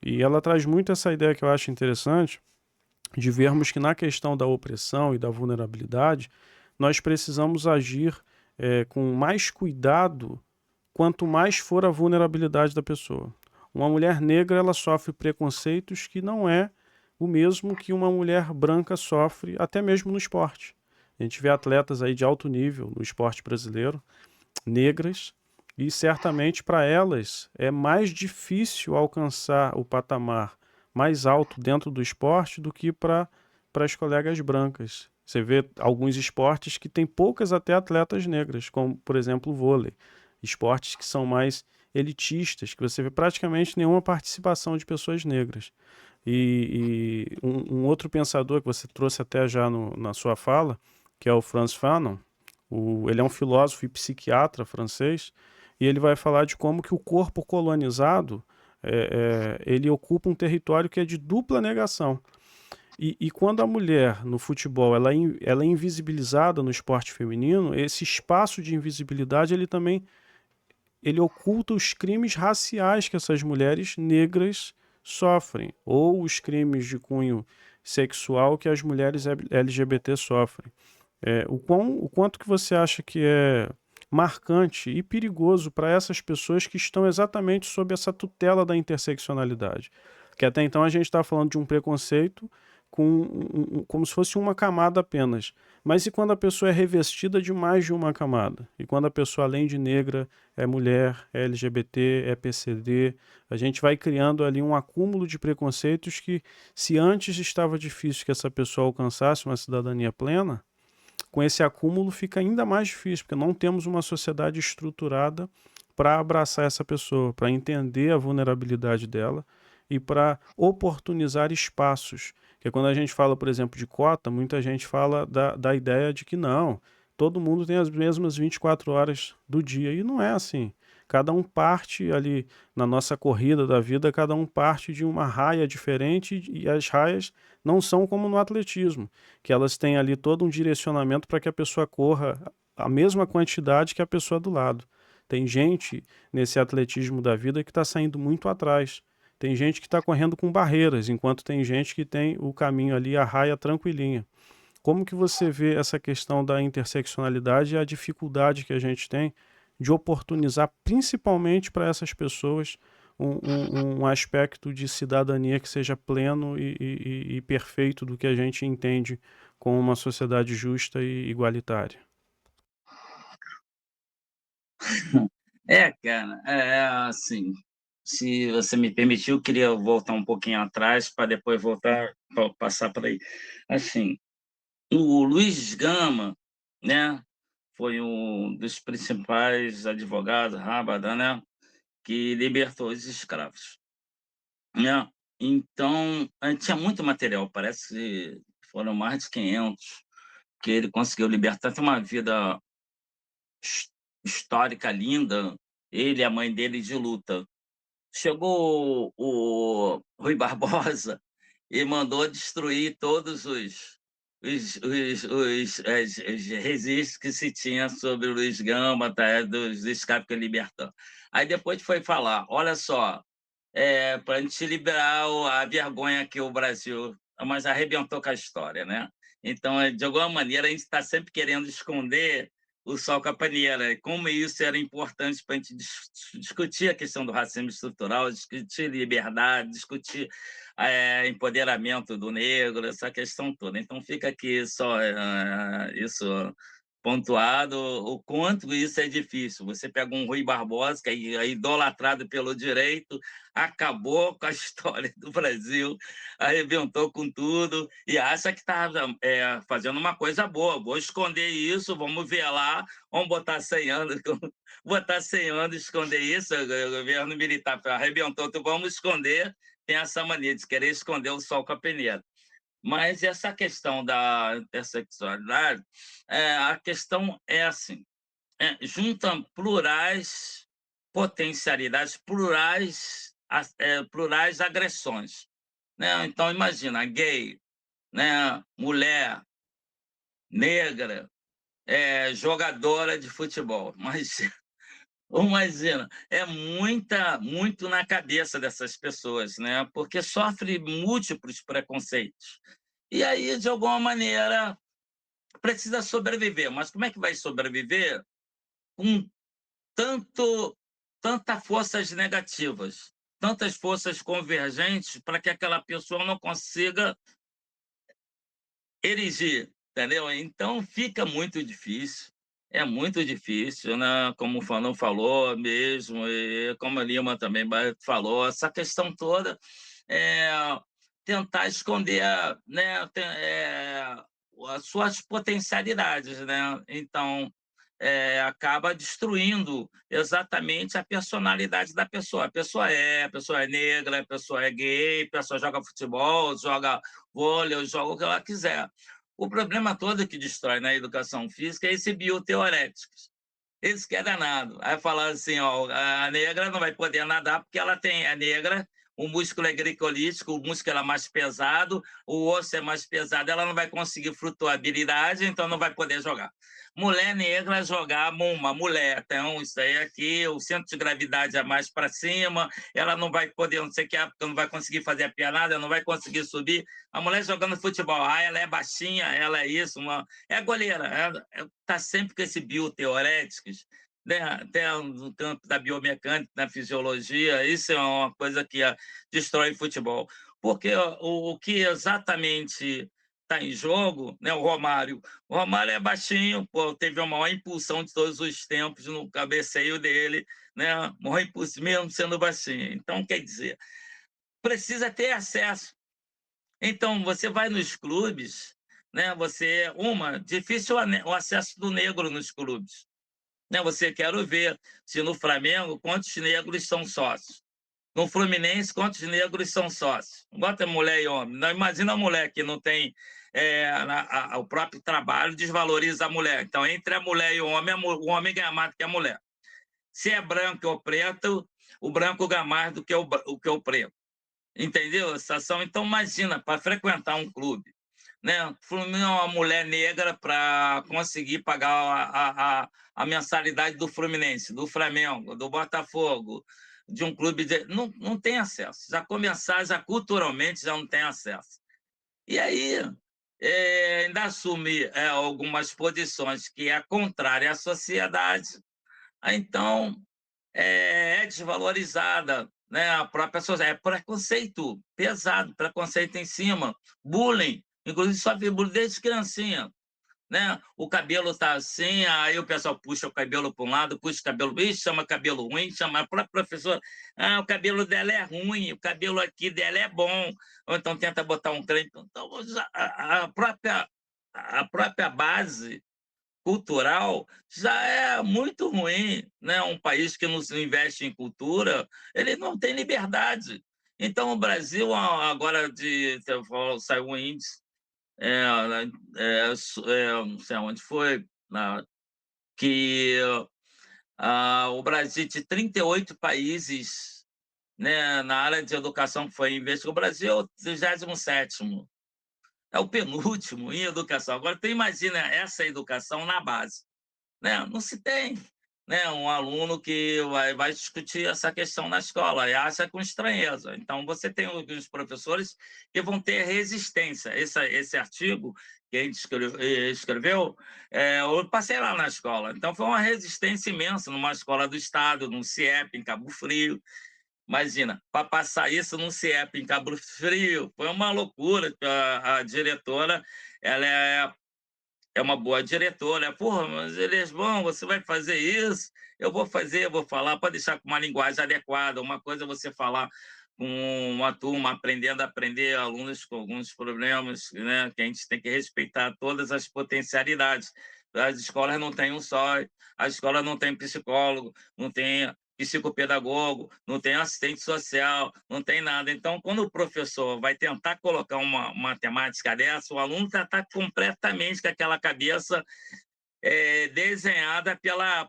Speaker 1: E ela traz muito essa ideia que eu acho interessante, de vermos que na questão da opressão e da vulnerabilidade, nós precisamos agir com mais cuidado quanto mais for a vulnerabilidade da pessoa. Uma mulher negra, ela sofre preconceitos que não é o mesmo que uma mulher branca sofre, até mesmo no esporte. A gente vê atletas aí de alto nível no esporte brasileiro, negras, e certamente para elas é mais difícil alcançar o patamar mais alto dentro do esporte do que para as colegas brancas. Você vê alguns esportes que têm poucas até atletas negras, como por exemplo o vôlei. Esportes que são mais elitistas, que você vê praticamente nenhuma participação de pessoas negras. E um outro pensador que você trouxe até já na sua fala, que é o Frantz Fanon, ele é um filósofo e psiquiatra francês, e ele vai falar de como que o corpo colonizado ele ocupa um território que é de dupla negação. E quando a mulher no futebol ela é invisibilizada no esporte feminino, esse espaço de invisibilidade ele também ele oculta os crimes raciais que essas mulheres negras sofrem, ou os crimes de cunho sexual que as mulheres LGBT sofrem. O quanto que você acha que é marcante e perigoso para essas pessoas que estão exatamente sob essa tutela da interseccionalidade? Que até então a gente está falando de um preconceito como se fosse uma camada apenas. Mas e quando a pessoa é revestida de mais de uma camada? E quando a pessoa, além de negra, é mulher, é LGBT, é PCD, a gente vai criando ali um acúmulo de preconceitos que, se antes estava difícil que essa pessoa alcançasse uma cidadania plena, com esse acúmulo fica ainda mais difícil, porque não temos uma sociedade estruturada para abraçar essa pessoa, para entender a vulnerabilidade dela e para oportunizar espaços. Porque quando a gente fala, por exemplo, de cota, muita gente fala da ideia de que não, todo mundo tem as mesmas 24 horas do dia, e não é assim. Cada um parte ali na nossa corrida da vida, cada um parte de uma raia diferente e as raias não são como no atletismo, que elas têm ali todo um direcionamento para que a pessoa corra a mesma quantidade que a pessoa do lado. Tem gente nesse atletismo da vida que está saindo muito atrás. Tem gente que está correndo com barreiras, enquanto tem gente que tem o caminho ali, a raia tranquilinha. Como que você vê essa questão da interseccionalidade e a dificuldade que a gente tem de oportunizar, principalmente para essas pessoas, um aspecto de cidadania que seja pleno e perfeito do que a gente entende como uma sociedade justa e igualitária?
Speaker 2: Cara, assim, se você me permitir, eu queria voltar um pouquinho atrás para depois voltar, passar por aí. Assim, o Luiz Gama, né, foi um dos principais advogados, Rabada, né, que libertou os escravos, né. Então, tinha muito material, parece que foram mais de 500 que ele conseguiu libertar. Tem uma vida his histórica linda, ele e a mãe dele de luta. Chegou o Rui Barbosa e mandou destruir todos os registros que se tinha sobre o Luiz Gama, tá, dos escravos que ele libertou. Aí depois foi falar: "Olha só, para a gente liberar a vergonha que o Brasil", mas arrebentou com a história, né. Então, de alguma maneira, a gente está sempre querendo esconder o sol com a peneira, e como isso era importante para a gente discutir a questão do racismo estrutural, discutir liberdade, discutir empoderamento do negro, essa questão toda. Então fica aqui só isso pontuado o quanto isso é difícil. Você pega um Rui Barbosa, que é idolatrado pelo direito, acabou com a história do Brasil, arrebentou com tudo e acha que está fazendo uma coisa boa. Vou esconder isso, vamos ver lá, vamos botar 100 anos, botar 100 anos, esconder isso. O governo militar arrebentou, então vamos esconder. Tem essa mania de querer esconder o sol com a peneira. Mas essa questão da intersexualidade, a questão é assim, junta plurais potencialidades, plurais agressões, né? Então, imagina, gay, né? Mulher, negra, jogadora de futebol. Mas imagina, é muito na cabeça dessas pessoas, né? Porque sofre múltiplos preconceitos. E aí, de alguma maneira, precisa sobreviver. Mas como é que vai sobreviver com tantas forças negativas, tantas forças convergentes para que aquela pessoa não consiga erigir, entendeu? Então fica muito difícil, é muito difícil, né? Como o Fanão falou mesmo, e como a Lima também falou, essa questão toda é tentar esconder, né, as suas potencialidades, né? Então acaba destruindo exatamente a personalidade da pessoa. A pessoa é negra, a pessoa é gay, a pessoa joga futebol, joga vôlei, joga o que ela quiser. O problema todo que destrói na educação física é esse bioteoréticos. Eles querem danado. Aí falar assim, ó, a negra não vai poder nadar porque ela tem, a negra, o músculo é glicolítico, o músculo é mais pesado, o osso é mais pesado, ela não vai conseguir flutuabilidade, então não vai poder jogar. Mulher negra jogar, uma mulher, então isso aí aqui, o centro de gravidade é mais para cima, ela não vai poder, não sei o que, não vai conseguir fazer a pianada, não vai conseguir subir. A mulher jogando futebol, ela é baixinha, ela é isso, é goleira, está sempre com esse bioteoréticos, né? Até no campo da biomecânica, na fisiologia, isso é uma coisa que destrói o futebol. Porque o que exatamente está em jogo, né? O Romário é baixinho, pô, teve a maior impulsão de todos os tempos no cabeceio dele, né? Maior impulso, mesmo sendo baixinho. Então, quer dizer, precisa ter acesso. Então, você vai nos clubes, né? Difícil o acesso do negro nos clubes, né? Você quer ver se no Flamengo quantos negros são sócios. No Fluminense, quantos negros são sócios? Bota mulher e homem. Não, imagina a mulher que não tem o próprio trabalho, desvaloriza a mulher. Então, entre a mulher e o homem ganha mais do que a mulher. Se é branco ou preto, o branco ganha mais do que o preto. Entendeu a situação? Então, imagina, para frequentar um clube, né? Fluminense é uma mulher negra para conseguir pagar a mensalidade do Fluminense, do Flamengo, do Botafogo, de um clube não tem acesso. Já começar, já culturalmente, já não tem acesso. E aí ainda assume algumas posições que é contrária à sociedade, então é desvalorizada, né? A própria sociedade. É preconceito pesado, preconceito em cima, bullying, inclusive sofre bullying desde criancinha, né? O cabelo tá assim, aí o pessoal puxa o cabelo para um lado, puxa o cabelo, chama cabelo ruim, chama a própria professora, o cabelo dela é ruim, o cabelo aqui dela é bom, ou então tenta botar um creme. Então, a própria base cultural já é muito ruim, né? Um país que não se investe em cultura, ele não tem liberdade. Então, o Brasil, agora saiu um índice, não sei onde foi, que o Brasil, de 38 países, né, na área de educação que foi investido, o Brasil é o 37º, é o penúltimo em educação. Agora, tu imagina essa educação na base, né? Não se tem, né, um aluno que vai discutir essa questão na escola e acha com estranheza. Então, você tem os professores que vão ter resistência. Esse artigo que a gente escreveu, eu passei lá na escola. Então, foi uma resistência imensa numa escola do Estado, num CIEP, em Cabo Frio. Imagina, para passar isso num CIEP em Cabo Frio, foi uma loucura. A diretora, ela é uma boa diretora. Porra, mas Eliasbão, você vai fazer isso? Eu vou fazer, eu vou falar, pode deixar com uma linguagem adequada. Uma coisa é você falar com uma turma aprendendo a aprender, alunos com alguns problemas, né? Que a gente tem que respeitar todas as potencialidades. As escolas não têm um só, a escola não tem psicólogo, não tem psicopedagogo, não tem assistente social, não tem nada. Então, quando o professor vai tentar colocar uma temática dessa, o aluno já está completamente com aquela cabeça desenhada pela,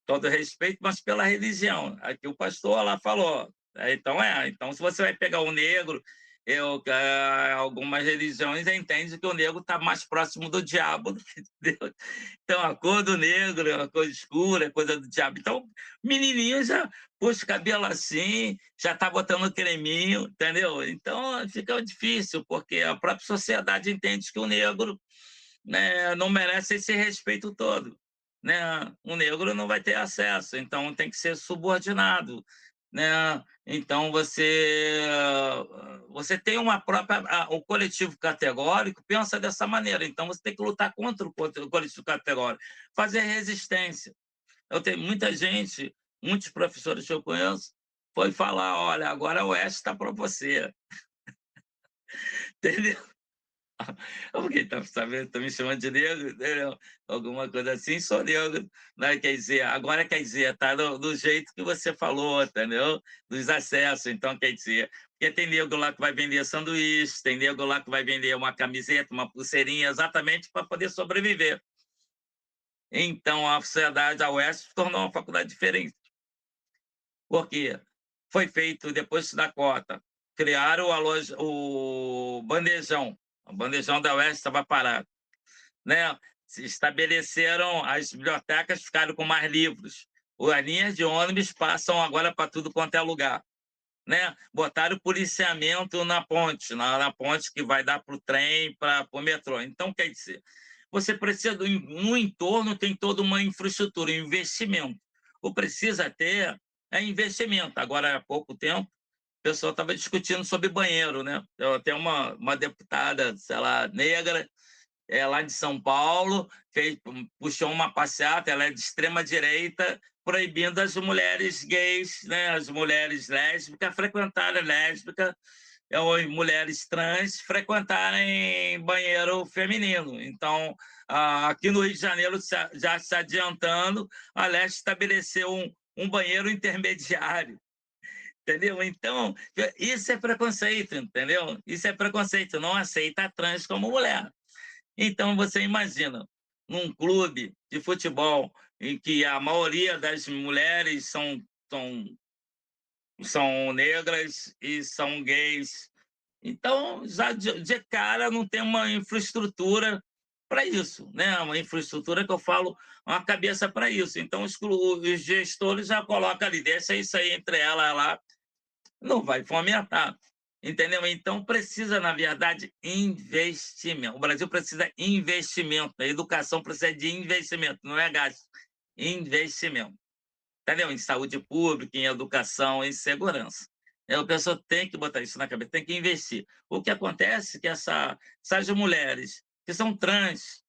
Speaker 2: todo respeito, mas pela religião. Aqui o pastor lá falou. Então, se você vai pegar o negro, algumas religiões entendem que o negro está mais próximo do diabo do que de Deus. Então, a cor do negro é uma coisa escura, é coisa do diabo. Então, menininho já puxa o cabelo assim, já está botando creminho, entendeu? Então, fica difícil, porque a própria sociedade entende que o negro, né, não merece esse respeito todo, né? O negro não vai ter acesso, então tem que ser subordinado, né? Então você tem uma própria o coletivo categórico pensa dessa maneira, então você tem que lutar contra o coletivo categórico, fazer resistência. Eu tenho muita gente, muitos professores que eu conheço, foi falar, olha, agora o Oeste está para você, entendeu? Porque tá sabendo, tá me chamando de negro, entendeu? Alguma coisa assim, sou negro, né? Quer dizer, agora quer dizer, tá do jeito que você falou, entendeu? Dos acessos, então quer dizer, porque tem negro lá que vai vender sanduíche, tem negro lá que vai vender uma camiseta, uma pulseirinha, exatamente para poder sobreviver. Então a sociedade, a UESP se tornou uma faculdade diferente. Por quê? Foi feito depois da cota, criaram o bandejão, o bandejão da UESP estava parado, né? Se estabeleceram, as bibliotecas ficaram com mais livros. As linhas de ônibus passam agora para tudo quanto é lugar, né? Botaram policiamento na ponte, na ponte que vai dar para o trem, para o metrô. Então, quer dizer, você precisa, no entorno tem toda uma infraestrutura, um investimento. O precisa ter investimento. Agora, há pouco tempo, o pessoal estava discutindo sobre banheiro, né? Eu tenho uma deputada, sei lá, negra, lá de São Paulo, puxou uma passeata, ela é de extrema direita, proibindo as mulheres gays, né, as mulheres lésbicas frequentarem lésbica, ou mulheres trans frequentarem banheiro feminino. Então, aqui no Rio de Janeiro, já se adiantando, a Leste estabeleceu um banheiro intermediário, entendeu? Então, isso é preconceito, entendeu? Isso é preconceito, não aceita a trans como mulher. Então, você imagina, num clube de futebol em que a maioria das mulheres são negras e são gays, então, já de cara, não tem uma infraestrutura para isso, né? Uma infraestrutura que eu falo, uma cabeça para isso. Então, os gestores já colocam ali, deixa isso aí entre ela lá, não vai fomentar, entendeu? Então precisa, na verdade, investimento. O Brasil precisa de investimento, a educação precisa de investimento, não é gasto, investimento, entendeu? Em saúde pública, em educação, em segurança. A pessoa tem que botar isso na cabeça, tem que investir. O que acontece é que essas mulheres que são trans,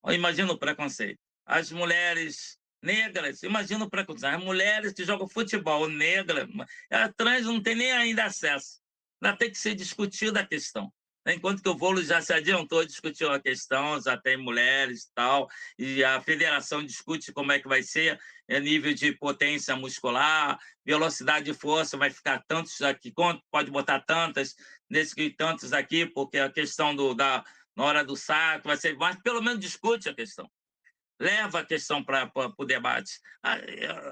Speaker 2: imagina o preconceito. As mulheres negras, imagina o preconceito. As mulheres que jogam futebol negra, a trans não tem nem ainda acesso. Ainda tem que ser discutida a questão. Enquanto que o vôlei já se adiantou, discutiu a questão, já tem mulheres e tal, e a federação discute como é que vai ser, nível de potência muscular, velocidade de força, vai ficar tantos aqui, pode botar tantas, nesse que tantos aqui, porque a questão na hora do saco, vai ser, mas pelo menos discute a questão, leva a questão para o debate.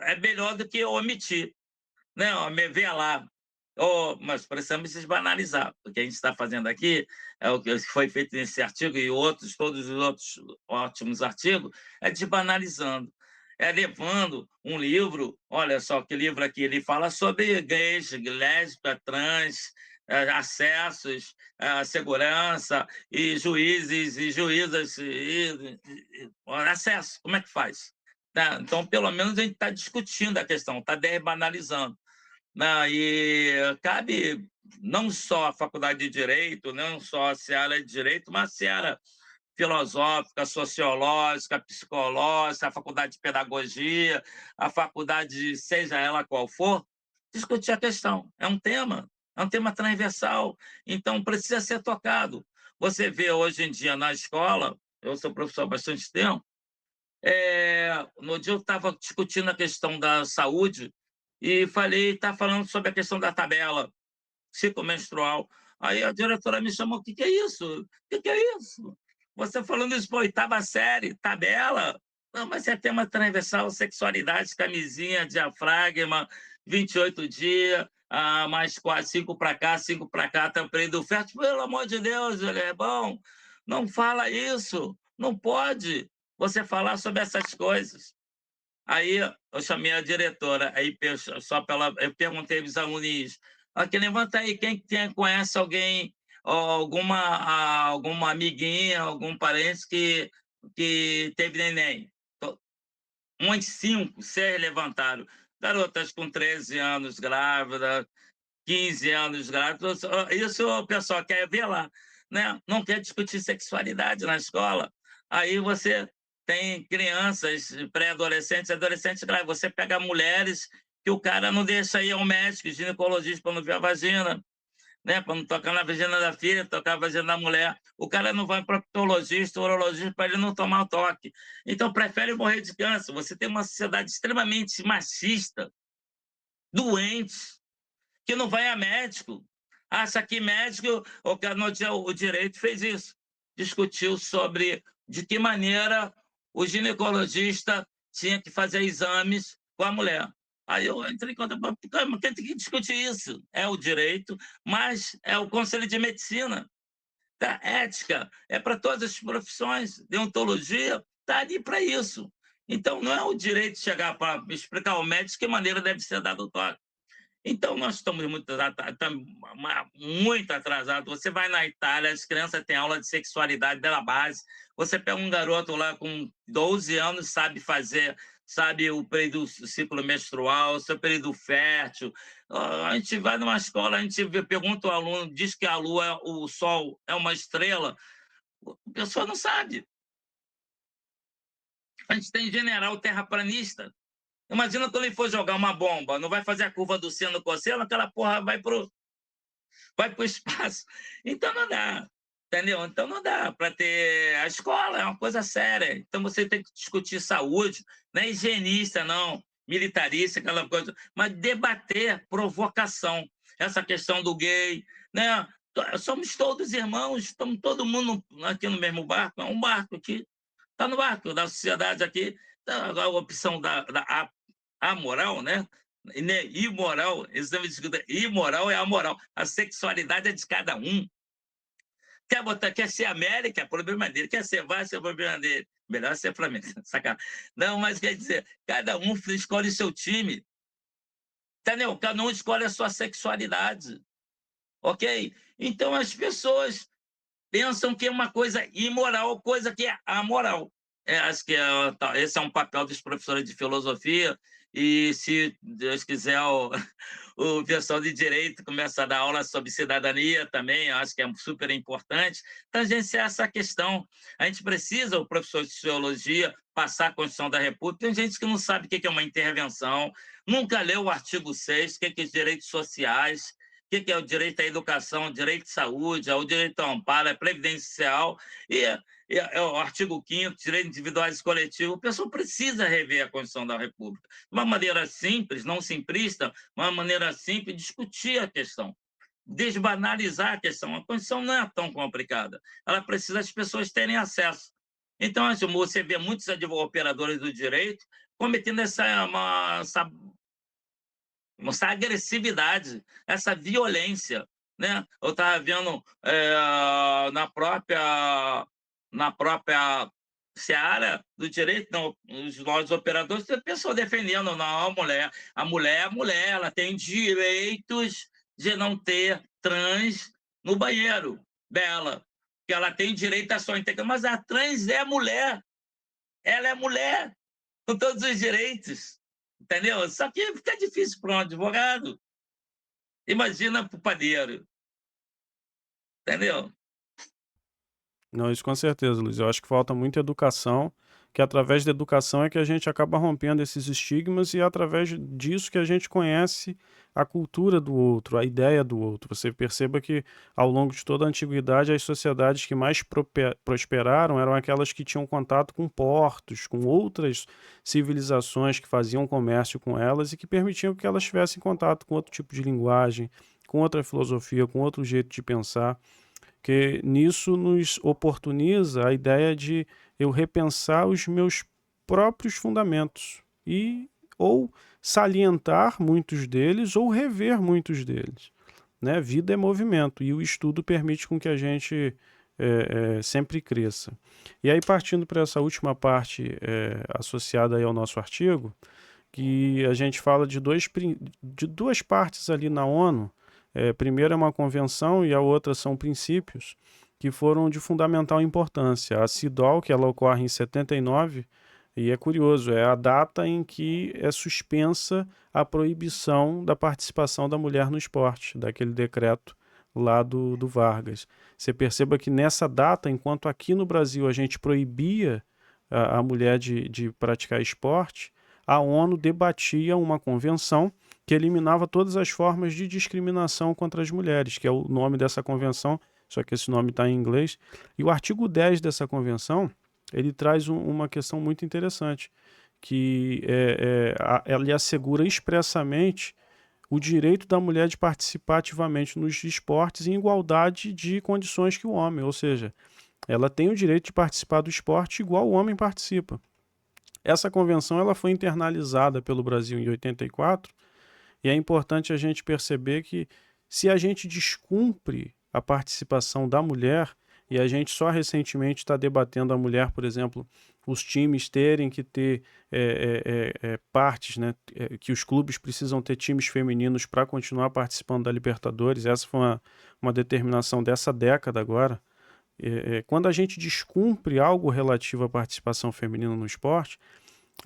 Speaker 2: É melhor do que omitir, né? Ver lá. Mas precisamos desbanalizar. O que a gente está fazendo aqui, é o que foi feito nesse artigo e todos os outros ótimos artigos, é desbanalizando. É levando um livro, olha só que livro aqui, ele fala sobre gays, lésbica, trans, acessos, segurança, e juízes e juízas, acesso, como é que faz? Tá? Então, pelo menos a gente está discutindo a questão, está desbanalizando. E cabe não só a Faculdade de Direito, não só a seara de Direito, mas a seara filosófica, sociológica, psicológica, a faculdade de pedagogia, a faculdade, seja ela qual for, discutir a questão. É um tema transversal, então precisa ser tocado. Você vê hoje em dia na escola, eu sou professor há bastante tempo, no dia eu estava discutindo a questão da saúde e está falando sobre a questão da tabela ciclo menstrual. Aí a diretora me chamou, o que é isso? O que é isso? Você falando isso para oitava série, tabela? Não, mas é tema transversal, sexualidade, camisinha, diafragma, 28 dias, mais 4, 5 para cá, 5 para cá, até o período fértil. Pelo amor de Deus, ele é bom. Não fala isso. Não pode você falar sobre essas coisas. Aí eu chamei a diretora, aí eu perguntei aos alunos, aqui, levanta aí, quem conhece alguém, alguma amiguinha, algum parente que teve neném? Uns 5, 6 levantaram. Garotas com 13 anos grávidas, 15 anos grávidas, isso o pessoal quer ver lá, né? Não quer discutir sexualidade na escola. Aí você tem crianças, pré-adolescentes, adolescentes grávidos. Você pega mulheres que o cara não deixa ir ao médico, ginecologista, para não ver a vagina, né? Para não tocar na vagina da filha, tocar a vagina da mulher. O cara não vai para proctologista, urologista, para ele não tomar o toque. Então, prefere morrer de câncer. Você tem uma sociedade extremamente machista, doente, que não vai a médico. Acha que médico, o direito fez isso. Discutiu sobre de que maneira o ginecologista tinha que fazer exames com a mulher. Aí eu entrei em conta, quem tem que discutir isso? É o direito, mas é o Conselho de Medicina. Tá? Ética é para todas as profissões. Deontologia está ali para isso. Então, não é o direito chegar para explicar ao médico de que maneira deve ser dado o toque. Então, nós estamos muito atrasados. Você vai na Itália, as crianças têm aula de sexualidade pela base. Você pega um garoto lá com 12 anos, sabe o período o ciclo menstrual, o seu período fértil. A gente vai numa escola, a gente pergunta ao aluno, diz que a lua, o sol é uma estrela, a pessoa não sabe. A gente tem general terraplanista. Imagina quando ele for jogar uma bomba, não vai fazer a curva do seno cosseno, aquela porra vai pro espaço. Então não dá, entendeu? Então não dá para ter... A escola é uma coisa séria, então você tem que discutir saúde, não é higienista, não, militarista, aquela coisa, mas debater provocação, essa questão do gay, né? Somos todos irmãos, estamos todo mundo aqui no mesmo barco, é um barco aqui, está no barco da sociedade aqui, a opção da amoral, né? Imoral, eles estão discutindo, imoral é amoral. A sexualidade é de cada um. Quer ser América, é problema dele. Quer ser Vasco, é problema dele. Melhor ser Flamengo, sacanagem. Não, mas quer dizer, cada um escolhe seu time. Entendeu? Cada um escolhe a sua sexualidade. Ok? Então as pessoas pensam que é uma coisa imoral, coisa que é amoral. Acho que esse é um papel dos professores de filosofia, e se Deus quiser, o pessoal de direito começa a dar aula sobre cidadania também, acho que é super importante, tangenciar essa questão. A gente precisa, o professor de sociologia, passar a Constituição da República. Tem gente que não sabe o que é uma intervenção, nunca leu o artigo 6, o que é os direitos sociais, o que é o direito à educação, o direito de saúde, o direito ao amparo, a previdencial, e o artigo 5º, direitos individuais e coletivos. O pessoal precisa rever a Constituição da República. De uma maneira simples, não simplista, uma maneira simples, discutir a questão, desbanalizar a questão. A Constituição não é tão complicada, ela precisa das pessoas terem acesso. Então, você vê muitos operadores do direito cometendo essa agressividade, essa violência, né? Eu estava vendo na própria seara do direito, não, nós operadores, tem pessoa defendendo, não, a mulher é a mulher, ela tem direitos de não ter trans no banheiro dela, que ela tem direito à sua integridade, mas a trans é mulher, ela é mulher, com todos os direitos, entendeu? Só que fica difícil para um advogado. Imagina para o padeiro, entendeu?
Speaker 1: Não, isso com certeza, Luiz. Eu acho que falta muita educação, que através da educação é que a gente acaba rompendo esses estigmas e é através disso que a gente conhece a cultura do outro, a ideia do outro. Você perceba que ao longo de toda a antiguidade, as sociedades que mais prosperaram eram aquelas que tinham contato com portos, com outras civilizações que faziam comércio com elas e que permitiam que elas tivessem contato com outro tipo de linguagem, com outra filosofia, com outro jeito de pensar. Que nisso nos oportuniza a ideia de eu repensar os meus próprios fundamentos e ou salientar muitos deles ou rever muitos deles, né? Vida é movimento e o estudo permite com que a gente sempre cresça. E aí partindo para essa última parte associada aí ao nosso artigo, que a gente fala de duas partes ali na ONU. Primeiro é uma convenção e a outra são princípios que foram de fundamental importância. A CIDOL, que ela ocorre em 79, e é curioso, é a data em que é suspensa a proibição da participação da mulher no esporte, daquele decreto lá do Vargas. Você perceba que nessa data, enquanto aqui no Brasil a gente proibia a mulher de praticar esporte, a ONU debatia uma convenção que eliminava todas as formas de discriminação contra as mulheres, que é o nome dessa convenção, só que esse nome está em inglês. E o artigo 10 dessa convenção, ele traz uma questão muito interessante, que ele assegura expressamente o direito da mulher de participar ativamente nos esportes em igualdade de condições que o homem, ou seja, ela tem o direito de participar do esporte igual o homem participa. Essa convenção ela foi internalizada pelo Brasil em 84 e é importante a gente perceber que se a gente descumpre a participação da mulher, e a gente só recentemente está debatendo a mulher, por exemplo, os times terem que ter partes, né, que os clubes precisam ter times femininos para continuar participando da Libertadores. Essa foi uma determinação dessa década agora. Quando a gente descumpre algo relativo à participação feminina no esporte,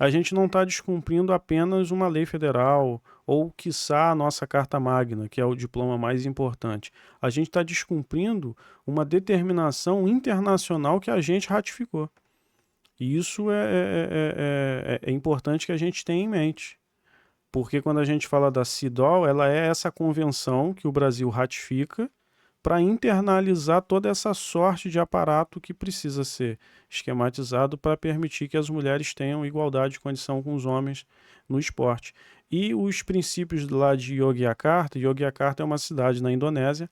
Speaker 1: a gente não está descumprindo apenas uma lei federal ou, quiçá, a nossa Carta Magna, que é o diploma mais importante. A gente está descumprindo uma determinação internacional que a gente ratificou. E isso é importante que a gente tenha em mente. Porque quando a gente fala da CIDOL, ela é essa convenção que o Brasil ratifica para internalizar toda essa sorte de aparato que precisa ser esquematizado para permitir que as mulheres tenham igualdade de condição com os homens no esporte. E os princípios lá de Yogyakarta é uma cidade na Indonésia,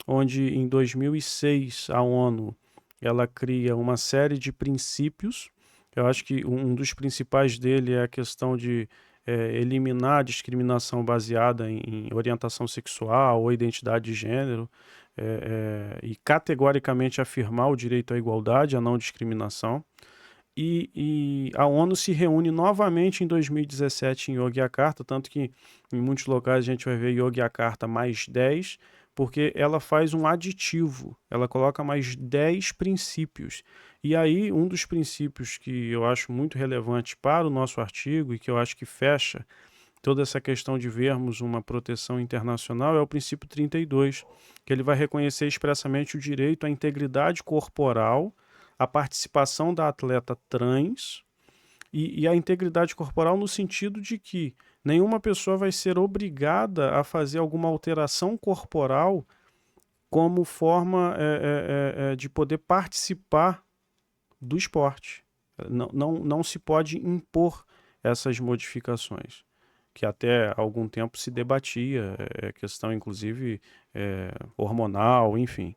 Speaker 1: onde em 2006 a ONU ela cria uma série de princípios. Eu acho que um dos principais dele é a questão de eliminar a discriminação baseada em orientação sexual ou identidade de gênero, e categoricamente afirmar o direito à igualdade, à não discriminação. E a ONU se reúne novamente em 2017 em Yogyakarta, tanto que em muitos locais a gente vai ver Yogyakarta mais 10, porque ela faz um aditivo, ela coloca mais 10 princípios. E aí, um dos princípios que eu acho muito relevante para o nosso artigo e que eu acho que fecha toda essa questão de vermos uma proteção internacional é o princípio 32, que ele vai reconhecer expressamente o direito à integridade corporal, à participação da atleta trans e a integridade corporal no sentido de que nenhuma pessoa vai ser obrigada a fazer alguma alteração corporal como forma de poder participar do esporte. Não se pode impor essas modificações, que até algum tempo se debatia, questão inclusive hormonal, enfim.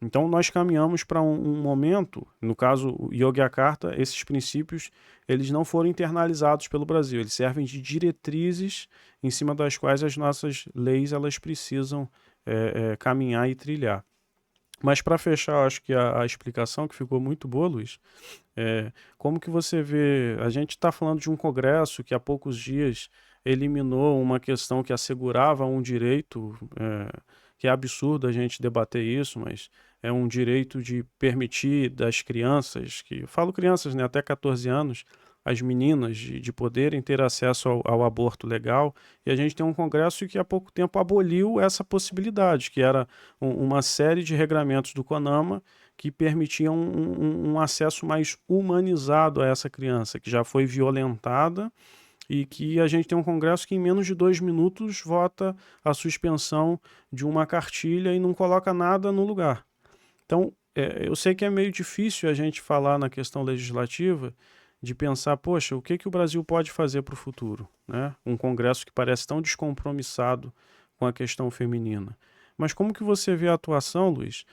Speaker 1: Então nós caminhamos para um momento, no caso o Yogyakarta, esses princípios eles não foram internalizados pelo Brasil, eles servem de diretrizes em cima das quais as nossas leis elas precisam caminhar e trilhar. Mas para fechar, acho que a explicação que ficou muito boa, Luiz, como que você vê, a gente está falando de um congresso que há poucos dias eliminou uma questão que assegurava um direito, que é absurdo a gente debater isso, mas é um direito de permitir das crianças, que eu falo crianças, né, até 14 anos, as meninas de poderem ter acesso ao aborto legal, e a gente tem um congresso que há pouco tempo aboliu essa possibilidade, que era uma série de regramentos do CONAMA que permitiam um acesso mais humanizado a essa criança, que já foi violentada e que a gente tem um Congresso que em menos de 2 minutos vota a suspensão de uma cartilha e não coloca nada no lugar. Então, eu sei que é meio difícil a gente falar na questão legislativa de pensar, poxa, o que que o Brasil pode fazer para o futuro, né? Um Congresso que parece tão descompromissado com a questão feminina. Mas como que você vê a atuação, Luiz,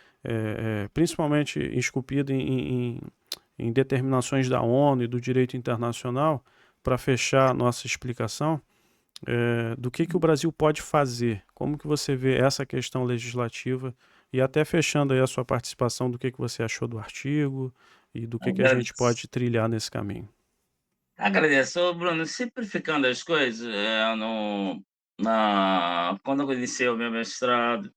Speaker 1: principalmente esculpida em determinações da ONU e do direito internacional, para fechar a nossa explicação, do que o Brasil pode fazer? Como que você vê essa questão legislativa? E até fechando aí a sua participação, do que você achou do artigo e do que a gente
Speaker 2: Agradeço.
Speaker 1: pode trilhar nesse caminho.
Speaker 2: Agradeço. Ô, Bruno, simplificando as coisas, quando eu iniciei o meu mestrado,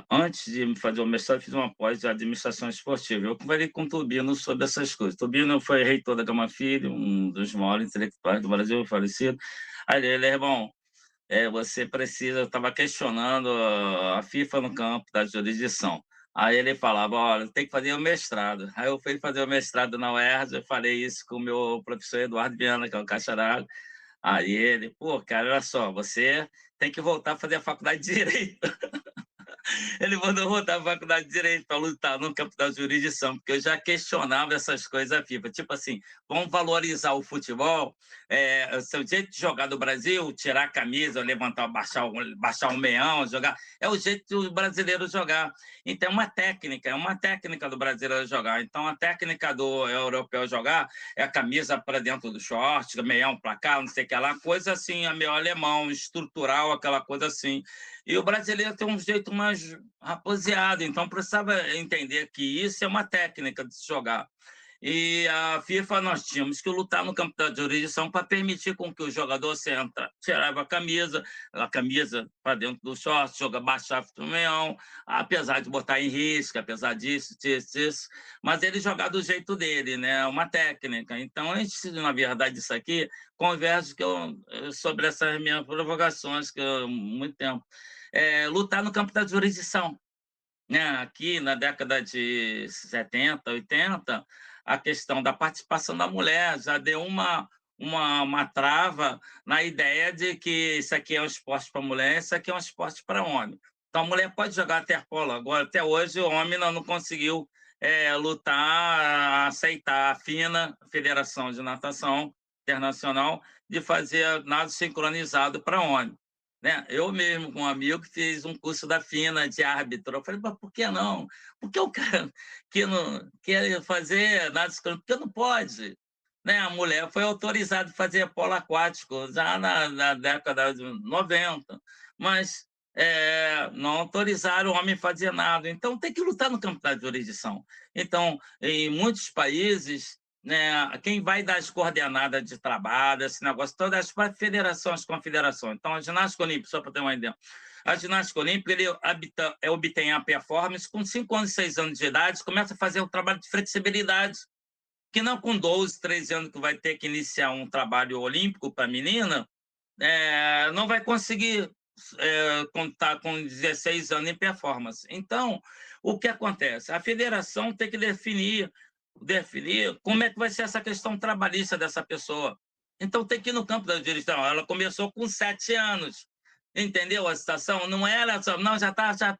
Speaker 2: antes de fazer o mestrado, fiz uma pós de administração esportiva. Eu conversei com o Turbino sobre essas coisas. Turbino foi reitor da Gama Filho, um dos maiores intelectuais do Brasil, falecido. Aí ele, irmão, você precisa, eu estava questionando a FIFA no campo da jurisdição. Aí ele falava, olha, tem que fazer o mestrado. Aí eu fui fazer o mestrado na UERJ, eu falei isso com o meu professor Eduardo Viana, que é o caixa d'água. Aí ele, pô, cara, olha só, você tem que voltar a fazer a faculdade de Direito. Ele mandou voltar à faculdade de Direito para lutar no campo da jurisdição, porque eu já questionava essas coisas da FIFA. Tipo assim, vamos valorizar o futebol, o seu jeito de jogar do Brasil, tirar a camisa, levantar, baixar um meião, jogar, é o jeito do brasileiro jogar. Então, é uma técnica do brasileiro jogar. Então, a técnica do europeu jogar é a camisa para dentro do short, meião para cá, não sei o que lá, coisa assim, a meio alemão, estrutural, aquela coisa assim. E o brasileiro tem um jeito mais raposeado, então precisava entender que isso é uma técnica de se jogar. E a FIFA, nós tínhamos que lutar no campo da jurisdição para permitir com que o jogador tirava a camisa para dentro do short, baixava o meião, apesar de botar em risco, apesar disso, mas ele jogar do jeito dele, né? É uma técnica. Então, na verdade, isso aqui converso sobre essas minhas provocações, que há muito tempo. Lutar no campo da jurisdição, né? Aqui na década de 70, 80, a questão da participação da mulher já deu uma trava na ideia de que isso aqui é um esporte para mulher, isso aqui é um esporte para homem. Então, a mulher pode jogar waterpolo agora. Até hoje, o homem não conseguiu lutar, aceitar a FINA, Federação de Natação Internacional, de fazer nado sincronizado para homem. Né? Eu mesmo, com um amigo, fiz um curso da FINA de árbitro. Eu falei, mas por que não? Por que o cara que não quer fazer nada sincronizado? Porque não pode. Né? A mulher foi autorizada a fazer polo aquático já na década de 90, mas não autorizaram o homem a fazer nada. Então, tem que lutar no campo da jurisdição. Então, em muitos países, né, quem vai dar as coordenadas de trabalho, esse negócio, todas as federações, as confederações. Então, a ginástica olímpica, só para ter uma ideia, a ginástica olímpica ele obtém a performance com 5 anos, 6 anos de idade, começa a fazer o trabalho de flexibilidade, que não com 12, 13 anos que vai ter que iniciar um trabalho olímpico para a menina, não vai conseguir contar com 16 anos em performance. Então, o que acontece? A federação tem que definir como é que vai ser essa questão trabalhista dessa pessoa. Então, tem que ir no campo da jurisdição. Ela começou com 7 anos. Entendeu a situação? Não era só, não, já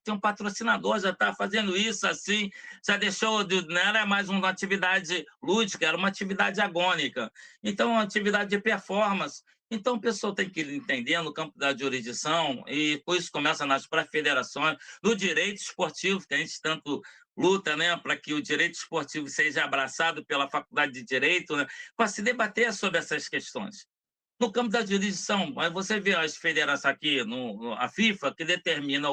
Speaker 2: tem um patrocinador, já está fazendo isso assim, já deixou, não era mais uma atividade lúdica, era uma atividade agônica. Então, uma atividade de performance. Então, a pessoa tem que entender no campo da jurisdição, e por isso começa nas pré-federações, no direito esportivo, que a gente tanto luta, né, para que o direito esportivo seja abraçado pela Faculdade de Direito, né, para se debater sobre essas questões. No campo da jurisdição, aí você vê as federações aqui, a FIFA, que determina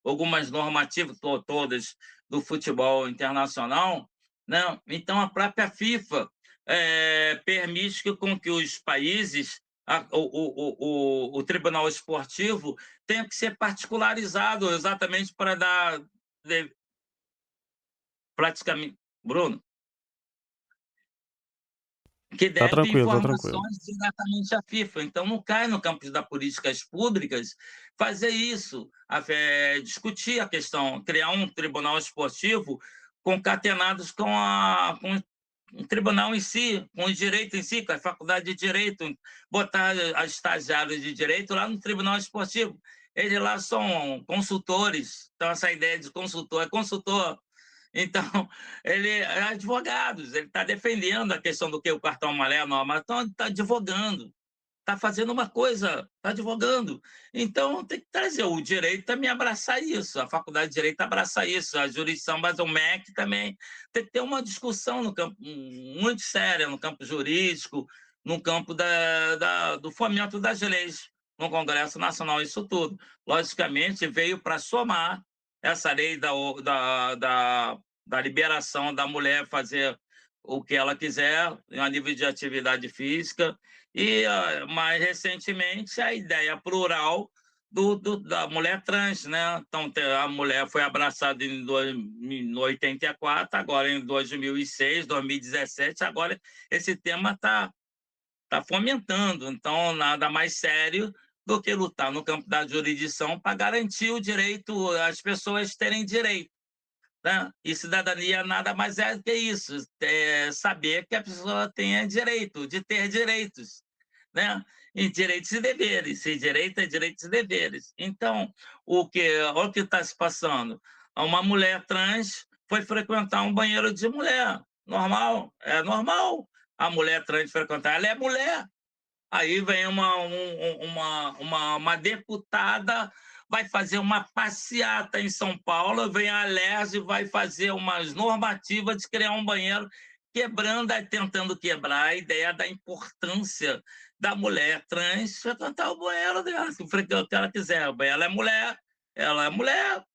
Speaker 2: algumas normativas, todas, do futebol internacional, né? Então, a própria FIFA permite com que os países, o Tribunal Esportivo, tenha que ser particularizado exatamente para dar praticamente. Bruno? Que
Speaker 1: Tá
Speaker 2: deve
Speaker 1: tranquilo, tá tranquilo.
Speaker 2: informações diretamente à FIFA. Então, não cai no campo das políticas públicas fazer isso, discutir a questão, criar um tribunal esportivo concatenados com o tribunal em si, com o direito em si, com a faculdade de direito, botar as estagiários de direito lá no tribunal esportivo. Eles lá são consultores, então essa ideia de consultor é consultor. Então, ele é advogados, ele está defendendo a questão do que o cartão amarelo, mas está advogando, está fazendo uma coisa, está advogando. Então, tem que trazer o direito também abraçar isso, a faculdade de direito abraça isso, a jurisdição, mas o MEC também. Tem que ter uma discussão no campo, muito séria no campo jurídico, no campo do fomento das leis, no Congresso Nacional, isso tudo. Logicamente, veio para somar essa lei da liberação da mulher fazer o que ela quiser, a nível de atividade física, e, mais recentemente, a ideia plural da mulher trans, né? Então, a mulher foi abraçada em 84, agora em 2006, 2017, agora esse tema está fomentando. Então, nada mais sério do que lutar no campo da jurisdição para garantir o direito, as pessoas terem direito. Né? E cidadania nada mais é do que isso, é saber que a pessoa tenha direito, de ter direitos, né? E direitos e deveres, se direito é direitos e deveres. Então, olha o que está se passando. Uma mulher trans foi frequentar um banheiro de mulher, normal, é normal a mulher trans frequentar, ela é mulher. Aí vem uma deputada, vai fazer uma passeata em São Paulo, vem a Alerj e vai fazer umas normativas de criar um banheiro, tentando quebrar a ideia da importância da mulher trans frequentar o banheiro dela, o que ela quiser. Ela é mulher,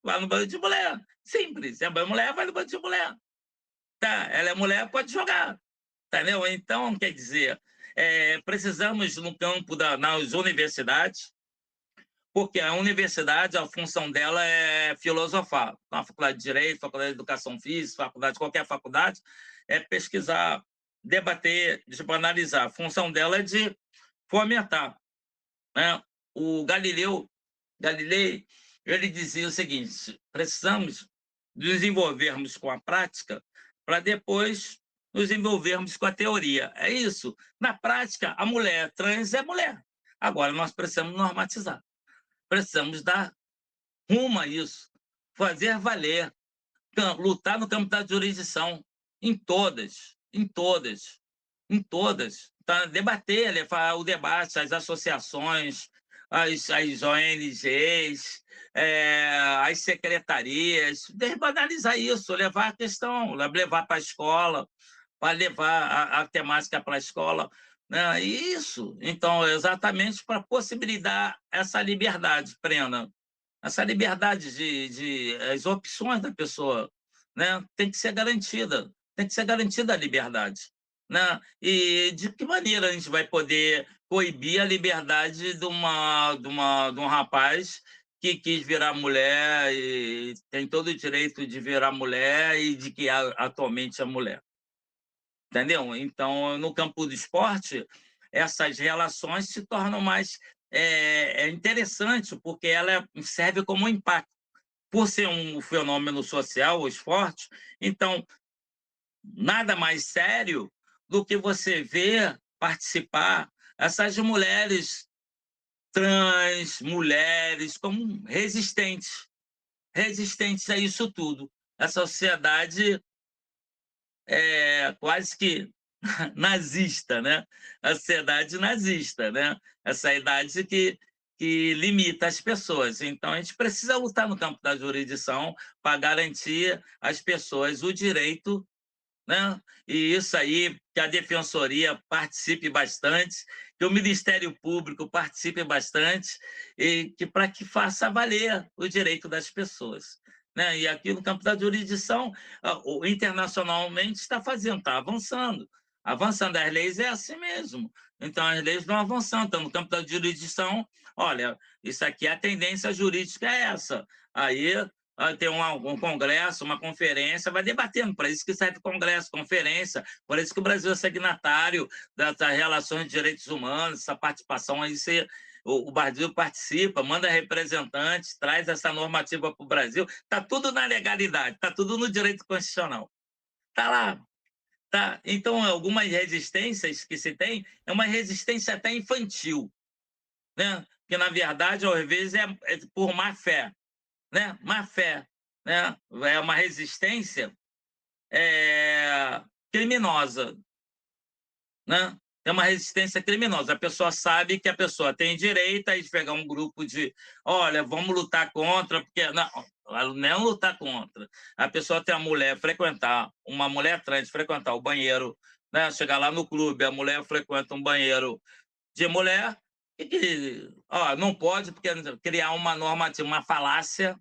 Speaker 2: vai no banheiro de mulher. Simples, se é mulher, vai no banheiro de mulher. Tá? Ela é mulher, pode jogar. Entendeu? Então, quer dizer, precisamos no campo nas universidades, porque a universidade, a função dela é filosofar. Então, a faculdade de Direito, faculdade de Educação Física, qualquer faculdade, é pesquisar, debater, analisar. A função dela é de fomentar. Né? O Galilei, ele dizia o seguinte: precisamos desenvolvermos com a prática para depois nos envolvermos com a teoria. É isso. Na prática, a mulher trans é mulher. Agora, nós precisamos normatizar. Precisamos dar rumo a isso. Fazer valer. Lutar no campo da jurisdição. Em todas. Em todas. Em todas. Tá? Debater, levar o debate, as associações, as ONGs, as secretarias, desbanalizar isso, levar a questão, levar para a escola, para levar a temática para a escola. Né? Isso, então, exatamente para possibilitar essa liberdade plena, essa liberdade as opções da pessoa, né? Tem que ser garantida a liberdade. Né? E de que maneira a gente vai poder coibir a liberdade de um rapaz que quis virar mulher e tem todo o direito de virar mulher e de que atualmente é mulher? Entendeu? Então, no campo do esporte, essas relações se tornam mais interessante, porque ela serve como um impacto. Por ser um fenômeno social, o esporte, então, nada mais sério do que você ver participar essas mulheres trans, mulheres como resistentes a isso tudo. A sociedade quase que nazista, né? A sociedade nazista, né? Essa idade que limita as pessoas. Então, a gente precisa lutar no campo da jurisdição para garantir às pessoas o direito, né? E isso aí, que a Defensoria participe bastante, que o Ministério Público participe bastante, e para que faça valer o direito das pessoas. Né? E aqui no campo da jurisdição, internacionalmente está avançando. Avançando, as leis é assim mesmo. Então, as leis vão avançando. Então, no campo da jurisdição, olha, isso aqui, a tendência jurídica é essa. Aí tem um congresso, uma conferência, vai debatendo. Para isso que serve congresso, conferência, por isso que o Brasil é signatário das relações de direitos humanos, essa participação aí o Brasil participa, manda representantes, traz essa normativa para o Brasil, está tudo na legalidade, está tudo no direito constitucional. Está lá. Tá. Então, algumas resistências que se tem, é uma resistência até infantil, né? Que, na verdade, às vezes, é por má fé, né? Má fé, né? É uma resistência criminosa, né? É uma resistência criminosa. A pessoa sabe que a pessoa tem direito a pegar um grupo de, olha, vamos lutar contra, porque não é lutar contra. A pessoa tem a mulher frequentar, uma mulher trans frequentar o banheiro, né? Chegar lá no clube, a mulher frequenta um banheiro de mulher, não pode, porque criar uma normativa, uma falácia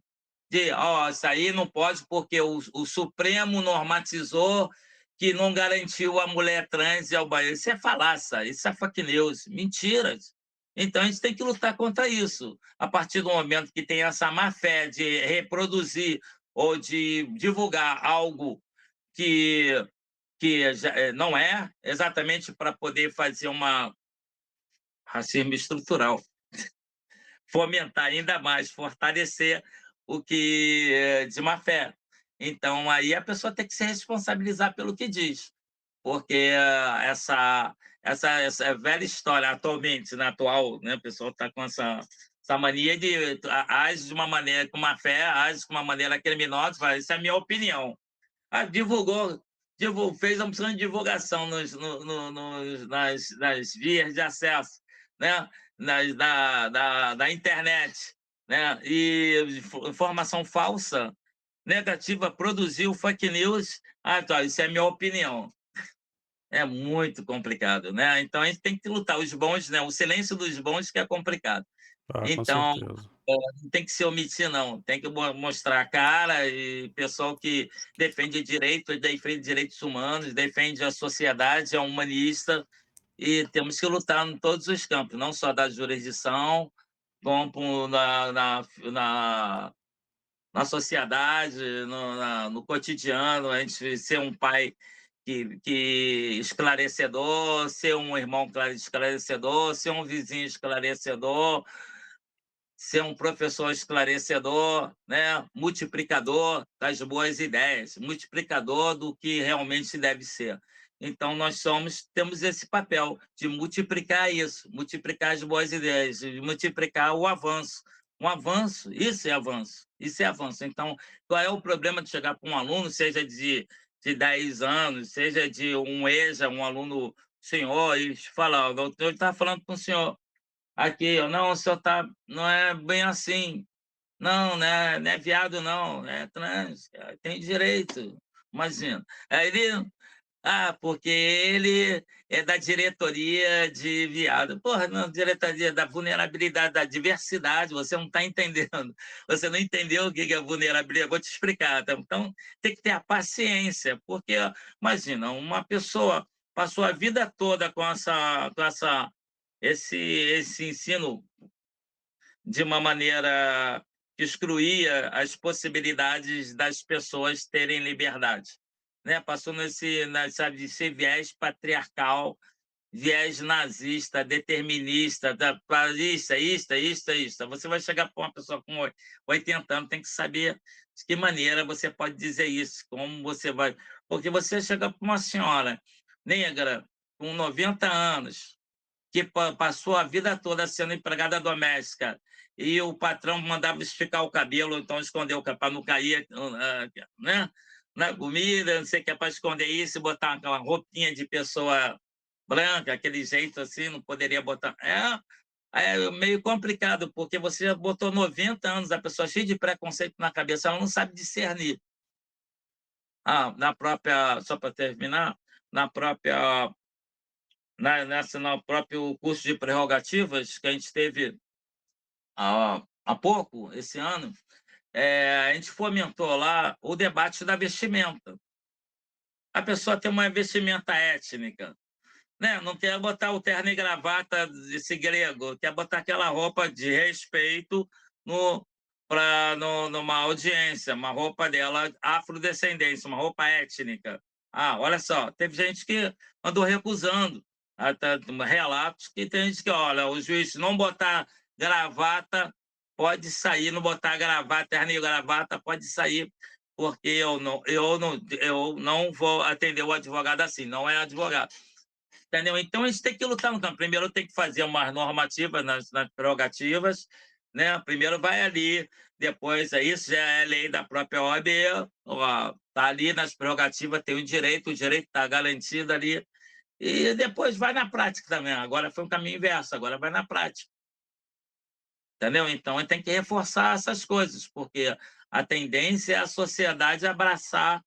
Speaker 2: de, isso aí não pode porque o Supremo normatizou que não garantiu a mulher trans e ao banheiro. Isso é falácia, isso é fake news, mentiras. Então, a gente tem que lutar contra isso. A partir do momento que tem essa má-fé de reproduzir ou de divulgar algo que não é, exatamente para poder fazer uma racismo estrutural, fomentar ainda mais, fortalecer o que de má fé. Então, aí a pessoa tem que se responsabilizar pelo que diz, porque essa velha história atualmente, na atual, né, o pessoal está com essa mania de age de uma maneira com má fé, age com uma maneira criminosa, fala, isso é a minha opinião. Fez uma opção de divulgação nas vias de acesso, né? Da internet, né? E informação falsa, negativa, produziu fake news. Tá, isso é minha opinião. É muito complicado, né? Então a gente tem que lutar. Os bons, né? O silêncio dos bons que é complicado.
Speaker 1: Ah, com
Speaker 2: Então,
Speaker 1: certeza.
Speaker 2: não tem que se omitir, não. Tem que mostrar a cara e pessoal que defende direitos humanos, defende a sociedade, é humanista, e temos que lutar em todos os campos, não só da jurisdição, como na sociedade, no cotidiano, a gente ser um pai que esclarecedor, ser um irmão esclarecedor, ser um vizinho esclarecedor, ser um professor esclarecedor, né? Multiplicador das boas ideias, multiplicador do que realmente deve ser. Então, temos esse papel de multiplicar isso, multiplicar as boas ideias, de multiplicar o avanço. Um avanço, isso é avanço, isso é avanço. Então, qual é o problema de chegar para um aluno, seja de 10 anos, seja de um EJA, um aluno senhor, e falar, o doutor está falando com o senhor, aqui, não, o senhor não é bem assim. Não, né, não é viado, não, é trans, tem direito. Imagina. Aí ele, porque ele é da diretoria de viado. Porra, não, diretoria da vulnerabilidade, da diversidade, você não está entendendo. Você não entendeu o que é vulnerabilidade, vou te explicar. Tá? Então, tem que ter a paciência, porque, imagina, uma pessoa passou a vida toda com esse ensino de uma maneira que excluía as possibilidades das pessoas terem liberdade, né? Passou sabe, esse viés patriarcal, viés nazista, determinista, isso. Você vai chegar para uma pessoa com 80 anos, tem que saber de que maneira você pode dizer isso, como você vai... Porque você chega para uma senhora negra com 90 anos, que passou a vida toda sendo empregada doméstica e o patrão mandava esticar o cabelo, então esconder o cabelo para não cair, né? Na comida, não sei o que, para esconder isso, botar aquela roupinha de pessoa branca, aquele jeito assim, não poderia botar. É meio complicado, porque você já botou 90 anos, a pessoa cheia de preconceito na cabeça, ela não sabe discernir. Só para terminar, na própria no próprio curso de prerrogativas que a gente teve há pouco, esse ano, a gente fomentou lá o debate da vestimenta. A pessoa tem uma vestimenta étnica, né? Não quer botar o terno e gravata desse grego, quer botar aquela roupa de respeito numa audiência, uma roupa dela afrodescendência, uma roupa étnica. Olha só, teve gente que andou recusando. até relatos que tem gente que, olha, o juiz não botar gravata, pode sair, não botar gravata, terno e gravata, pode sair, porque eu não vou atender o advogado assim, não é advogado. Entendeu? Então a gente tem que lutar no campo. Primeiro tem que fazer uma normativa nas prerrogativas, né? Primeiro vai ali, depois isso já é lei da própria OAB, ó, tá ali nas prerrogativas, tem o direito está garantido ali, e depois vai na prática também. Agora foi um caminho inverso, agora vai na prática, entendeu? Então a gente tem que reforçar essas coisas, porque a tendência é a sociedade abraçar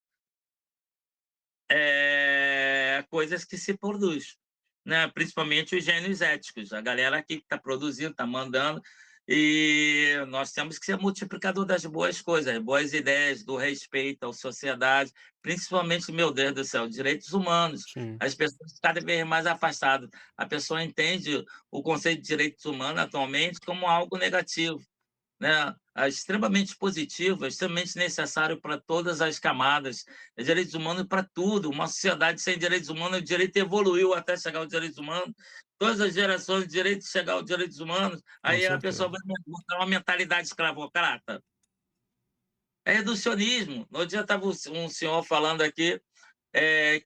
Speaker 2: coisas que se produz, né? Principalmente os gênios éticos, a galera aqui que está produzindo, está mandando, e nós temos que ser multiplicador das boas coisas, boas ideias, do respeito à sociedade, principalmente, meu Deus do céu, direitos humanos.
Speaker 1: Sim,
Speaker 2: As pessoas cada vez mais afastadas. A pessoa entende o conceito de direitos humanos atualmente como algo negativo, né? É extremamente positivo, é extremamente necessário para todas as camadas. É direitos humanos para tudo. Uma sociedade sem direitos humanos, o direito evoluiu até chegar aos direitos humanos. Todas as gerações de direito chegar aos direitos humanos,
Speaker 1: com
Speaker 2: aí a pessoa
Speaker 1: certeza.
Speaker 2: vai botar uma mentalidade escravocrata. É reducionismo. No dia estava um senhor falando aqui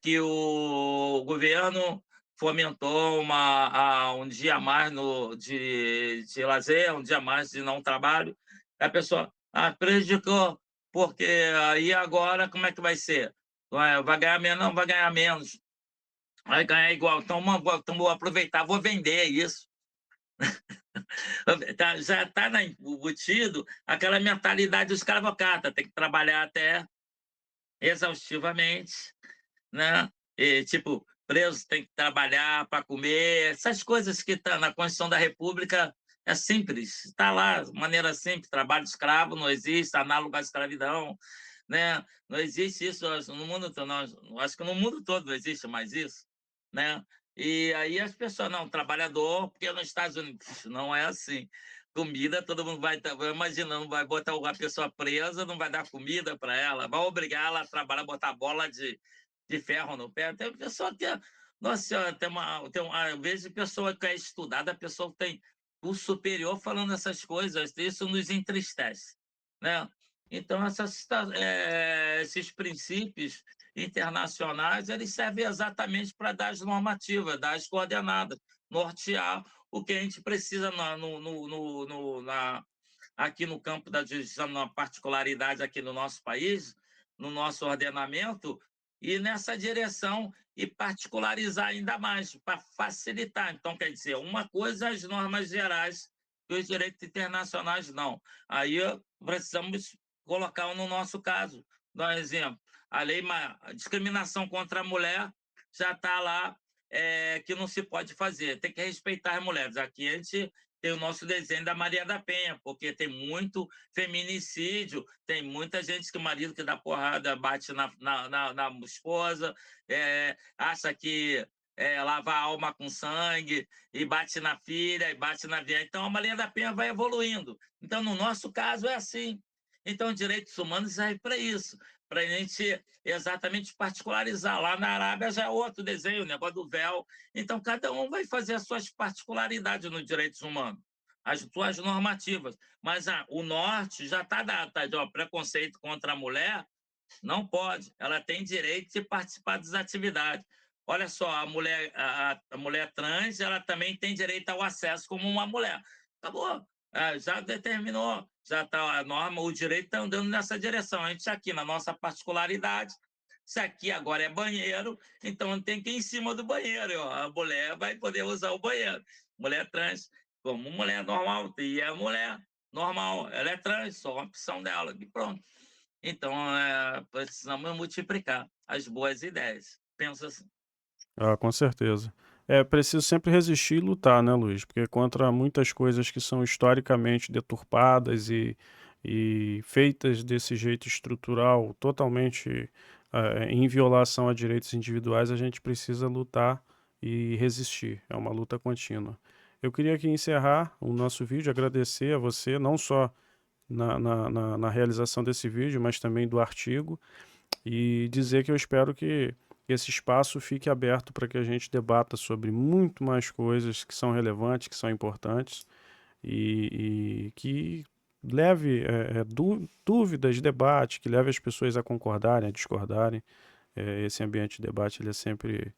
Speaker 2: que o governo fomentou um dia a mais de lazer, um dia a mais de não trabalho. A pessoa prejudicou, porque aí agora como é que vai ser? Vai ganhar menos? Não, vai ganhar menos. Vai ganhar igual. Então vou aproveitar, vou vender isso. Já está embutido aquela mentalidade escravocrata, tem que trabalhar até exaustivamente, né? E, tipo, preso tem que trabalhar para comer, essas coisas que estão na Constituição da República é simples, está lá, de maneira simples, trabalho escravo não existe, análogo à escravidão, né? Não existe isso no mundo todo, não, acho que no mundo todo não existe mais isso, né? E aí as pessoas, não, trabalhador, porque nos Estados Unidos não é assim. Comida, todo mundo vai imaginando, vai botar uma pessoa presa, não vai dar comida para ela, vai obrigar ela a trabalhar, botar bola de ferro no pé. Tem pessoa que, nossa senhora, eu vejo pessoa que é estudada, a pessoa que tem o superior falando essas coisas, isso nos entristece, né? Então, esses princípios internacionais, eles servem exatamente para dar as normativas, dar as coordenadas, nortear o que a gente precisa aqui no campo da justiça, na particularidade aqui no nosso país, no nosso ordenamento, e nessa direção e particularizar ainda mais, para facilitar. Então, quer dizer, uma coisa é as normas gerais e os direitos internacionais não. Aí precisamos colocar no nosso caso. Dar um exemplo, a discriminação contra a mulher já está lá, que não se pode fazer, tem que respeitar as mulheres. Aqui a gente tem o nosso desenho da Maria da Penha, porque tem muito feminicídio, tem muita gente que o marido que dá porrada bate na esposa, acha que lava a alma com sangue, e bate na filha, e bate na viagem. Então, a Maria da Penha vai evoluindo. Então, no nosso caso, é assim. Então, direitos humanos serve para isso, para a gente exatamente particularizar. Lá na Arábia já é outro desenho, o negócio do véu. Então, cada um vai fazer as suas particularidades nos direitos humanos, as suas normativas. Mas o norte já está dado, tá, de preconceito contra a mulher, não pode. Ela tem direito de participar das atividades. Olha só, a mulher trans, ela também tem direito ao acesso como uma mulher. Acabou. Já determinou, já está a norma, o direito está andando nessa direção. A gente aqui, na nossa particularidade, se aqui agora é banheiro, então tem que ir em cima do banheiro. Ó. A mulher vai poder usar o banheiro. Mulher trans, como mulher normal, e é mulher normal, ela é trans, só uma opção dela, e pronto. Então, precisamos multiplicar as boas ideias. Penso assim.
Speaker 1: Ah, com certeza. É preciso sempre resistir e lutar, né, Luiz? Porque contra muitas coisas que são historicamente deturpadas e feitas desse jeito estrutural, totalmente em violação a direitos individuais, a gente precisa lutar e resistir. É uma luta contínua. Eu queria aqui encerrar o nosso vídeo, agradecer a você, não só na realização desse vídeo, mas também do artigo, e dizer que eu espero que esse espaço fique aberto para que a gente debata sobre muito mais coisas que são relevantes, que são importantes e que leve dúvidas, debate, que leve as pessoas a concordarem, a discordarem. Esse ambiente de debate ele é sempre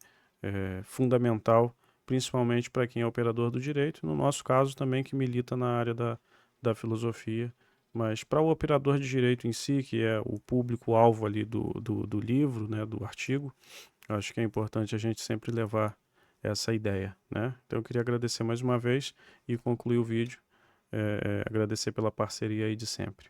Speaker 1: fundamental, principalmente para quem é operador do direito, no nosso caso também que milita na área da filosofia, mas para o operador de direito em si, que é o público-alvo ali do livro, né, do artigo, eu acho que é importante a gente sempre levar essa ideia, né? Então eu queria agradecer mais uma vez e concluir o vídeo, agradecer pela parceria aí de sempre.